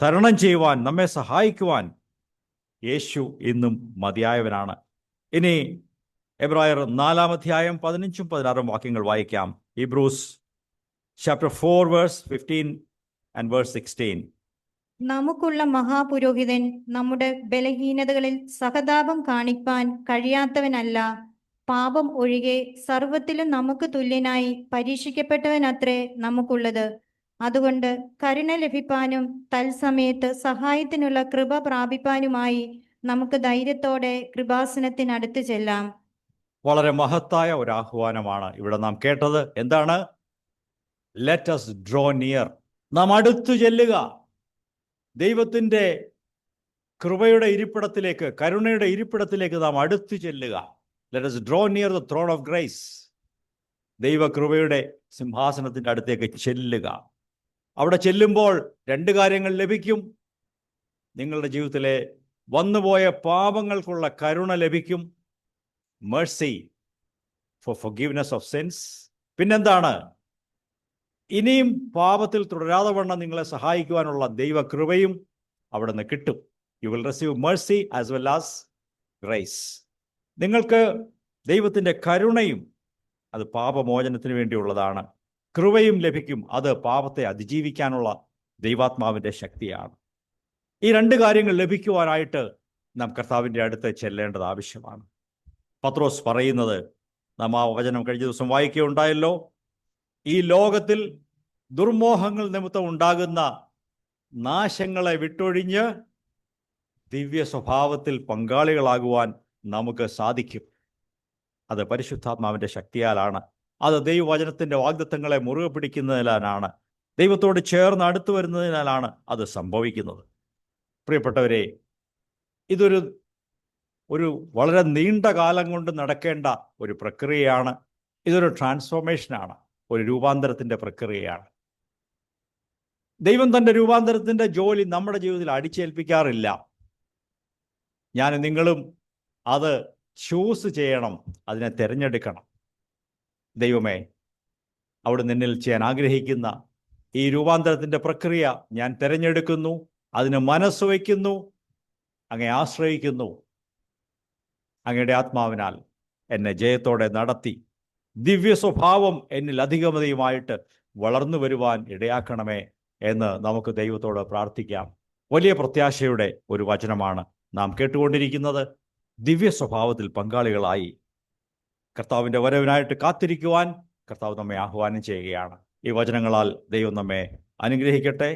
തരണം ചെയ്യുവാൻ, നമ്മെ സഹായിക്കുവാൻ യേശു ഇന്നും മതിയായവനാണ്. ഇനി എബ്രായർ 4-ാം അധ്യായം 15-16 വാക്യങ്ങൾ വായിക്കാം. Hebrews chapter 4 verse 15 and verse 16. നമുക്കുള്ള മഹാപുരോഹിതൻ നമ്മുടെ ബലഹീനതകളിൽ സഹതാപം കാണിപ്പാൻ കഴിയാത്തവനല്ല, പാപം ഒഴികെ സർവത്തിലും നമുക്ക് തുല്യനായി പരീക്ഷിക്കപ്പെട്ടവനത്രേ നമുക്കുള്ളത്. അതുകൊണ്ട് കരുണ ലഭിപ്പാനും തത്സമയത്ത് സഹായത്തിനുള്ള കൃപ പ്രാപിപ്പാനുമായി നമുക്ക് ധൈര്യത്തോടെ കൃപാസനത്തിനടുത്ത് ചെല്ലാം. വളരെ മഹത്തായ ഒരു ആഹ്വാനമാണ് ഇവിടെ നാം കേട്ടത്. എന്താണ്? Let us draw near. നാം അടുത്തു ചെല്ലുക. ദൈവത്തിൻ്റെ കൃപയുടെ ഇരിപ്പിടത്തിലേക്ക്, കരുണയുടെ ഇരിപ്പിടത്തിലേക്ക് നാം അടുത്തു ചെല്ലുക. Let us draw near the throne of grace. ദൈവകൃപയുടെ സിംഹാസനത്തിൻ്റെ അടുത്തേക്ക് ചെല്ലുക. അവിടെ ചെല്ലുമ്പോൾ 2 കാര്യങ്ങൾ ലഭിക്കും. നിങ്ങളുടെ ജീവിതത്തിലെ വന്നുപോയ പാപങ്ങൾക്കുള്ള കരുണ ലഭിക്കും, mercy for forgiveness of sins. പിന്നെന്താണ്? ഇനിയും പാപത്തിൽ തുടരാതെ വണ്ണം നിങ്ങളെ സഹായിക്കുവാനുള്ള ദൈവകൃപയും അവിടെ നിന്ന് കിട്ടും. You will receive mercy as well as grace. നിങ്ങൾക്ക് ദൈവത്തിൻ്റെ കരുണയും, അത് പാപമോചനത്തിന് വേണ്ടിയുള്ളതാണ്, കൃപയും ലഭിക്കും. അത് പാപത്തെ അതിജീവിക്കാനുള്ള ദൈവാത്മാവിൻ്റെ ശക്തിയാണ്. ഈ 2 കാര്യങ്ങൾ ലഭിക്കുവാനായിട്ട് നാം കർത്താവിൻ്റെ അടുത്ത് ചെല്ലേണ്ടത് ആവശ്യമാണ്. പത്രോസ് പറയുന്നത്, നാം ആ വചനം കഴിഞ്ഞ ദിവസം വായിക്കുകയുണ്ടായല്ലോ, ഈ ലോകത്തിൽ ദുർമോഹങ്ങൾ നിമിത്തം ഉണ്ടാകുന്ന നാശങ്ങളെ വിട്ടൊഴിഞ്ഞ് ദിവ്യ സ്വഭാവത്തിൽ പങ്കാളികളാകുവാൻ നമുക്ക് സാധിക്കും. അത് പരിശുദ്ധാത്മാവിൻ്റെ ശക്തിയാലാണ്. അത് ദൈവവചനത്തിൻ്റെ വാഗ്ദത്തങ്ങളെ മുറുകെ പിടിക്കുന്നതിനാലാണ്, ദൈവത്തോട് ചേർന്ന് അടുത്തു വരുന്നതിനാലാണ് അത് സംഭവിക്കുന്നത്. പ്രിയപ്പെട്ടവരെ, ഇതൊരു വളരെ നീണ്ട കാലം കൊണ്ട് നടക്കേണ്ട ഒരു പ്രക്രിയയാണ്. ഇതൊരു ട്രാൻസ്ഫോർമേഷനാണ്, ഒരു രൂപാന്തരത്തിൻ്റെ പ്രക്രിയയാണ്. ദൈവം തൻ്റെ രൂപാന്തരത്തിൻ്റെ ജോലി നമ്മുടെ ജീവിതത്തിൽ അടിച്ചേൽപ്പിക്കാറില്ല. ഞാനും നിങ്ങളും അത് ചൂസ് ചെയ്യണം, അതിനെ തിരഞ്ഞെടുക്കണം. ദൈവമേ, അവിടെ നിന്നിൽ ചെയ്യാൻ ആഗ്രഹിക്കുന്ന ഈ രൂപാന്തരത്തിൻ്റെ പ്രക്രിയ ഞാൻ തിരഞ്ഞെടുക്കുന്നു, അതിന് മനസ്സ് വയ്ക്കുന്നു, അങ്ങയെ ആശ്രയിക്കുന്നു. അങ്ങയുടെ ആത്മാവിനാൽ എന്നെ ജയത്തോടെ നടത്തി ദിവ്യ സ്വഭാവം എന്നിൽ അധികമധികമായിട്ട് വളർന്നു വരുവാൻ ഇടയാക്കണമേ എന്ന് നമുക്ക് ദൈവത്തോട് പ്രാർത്ഥിക്കാം. വലിയ പ്രത്യാശയുടെ ഒരു വചനമാണ് നാം കേട്ടുകൊണ്ടിരിക്കുന്നത്. ദിവ്യ സ്വഭാവത്തിൽ പങ്കാളികളായി കർത്താവിൻ്റെ വരവിനായിട്ട് കാത്തിരിക്കുവാൻ കർത്താവ് നമ്മെ ആഹ്വാനം ചെയ്യുകയാണ്. ഈ വചനങ്ങളാൽ ദൈവം നമ്മെ അനുഗ്രഹിക്കട്ടെ.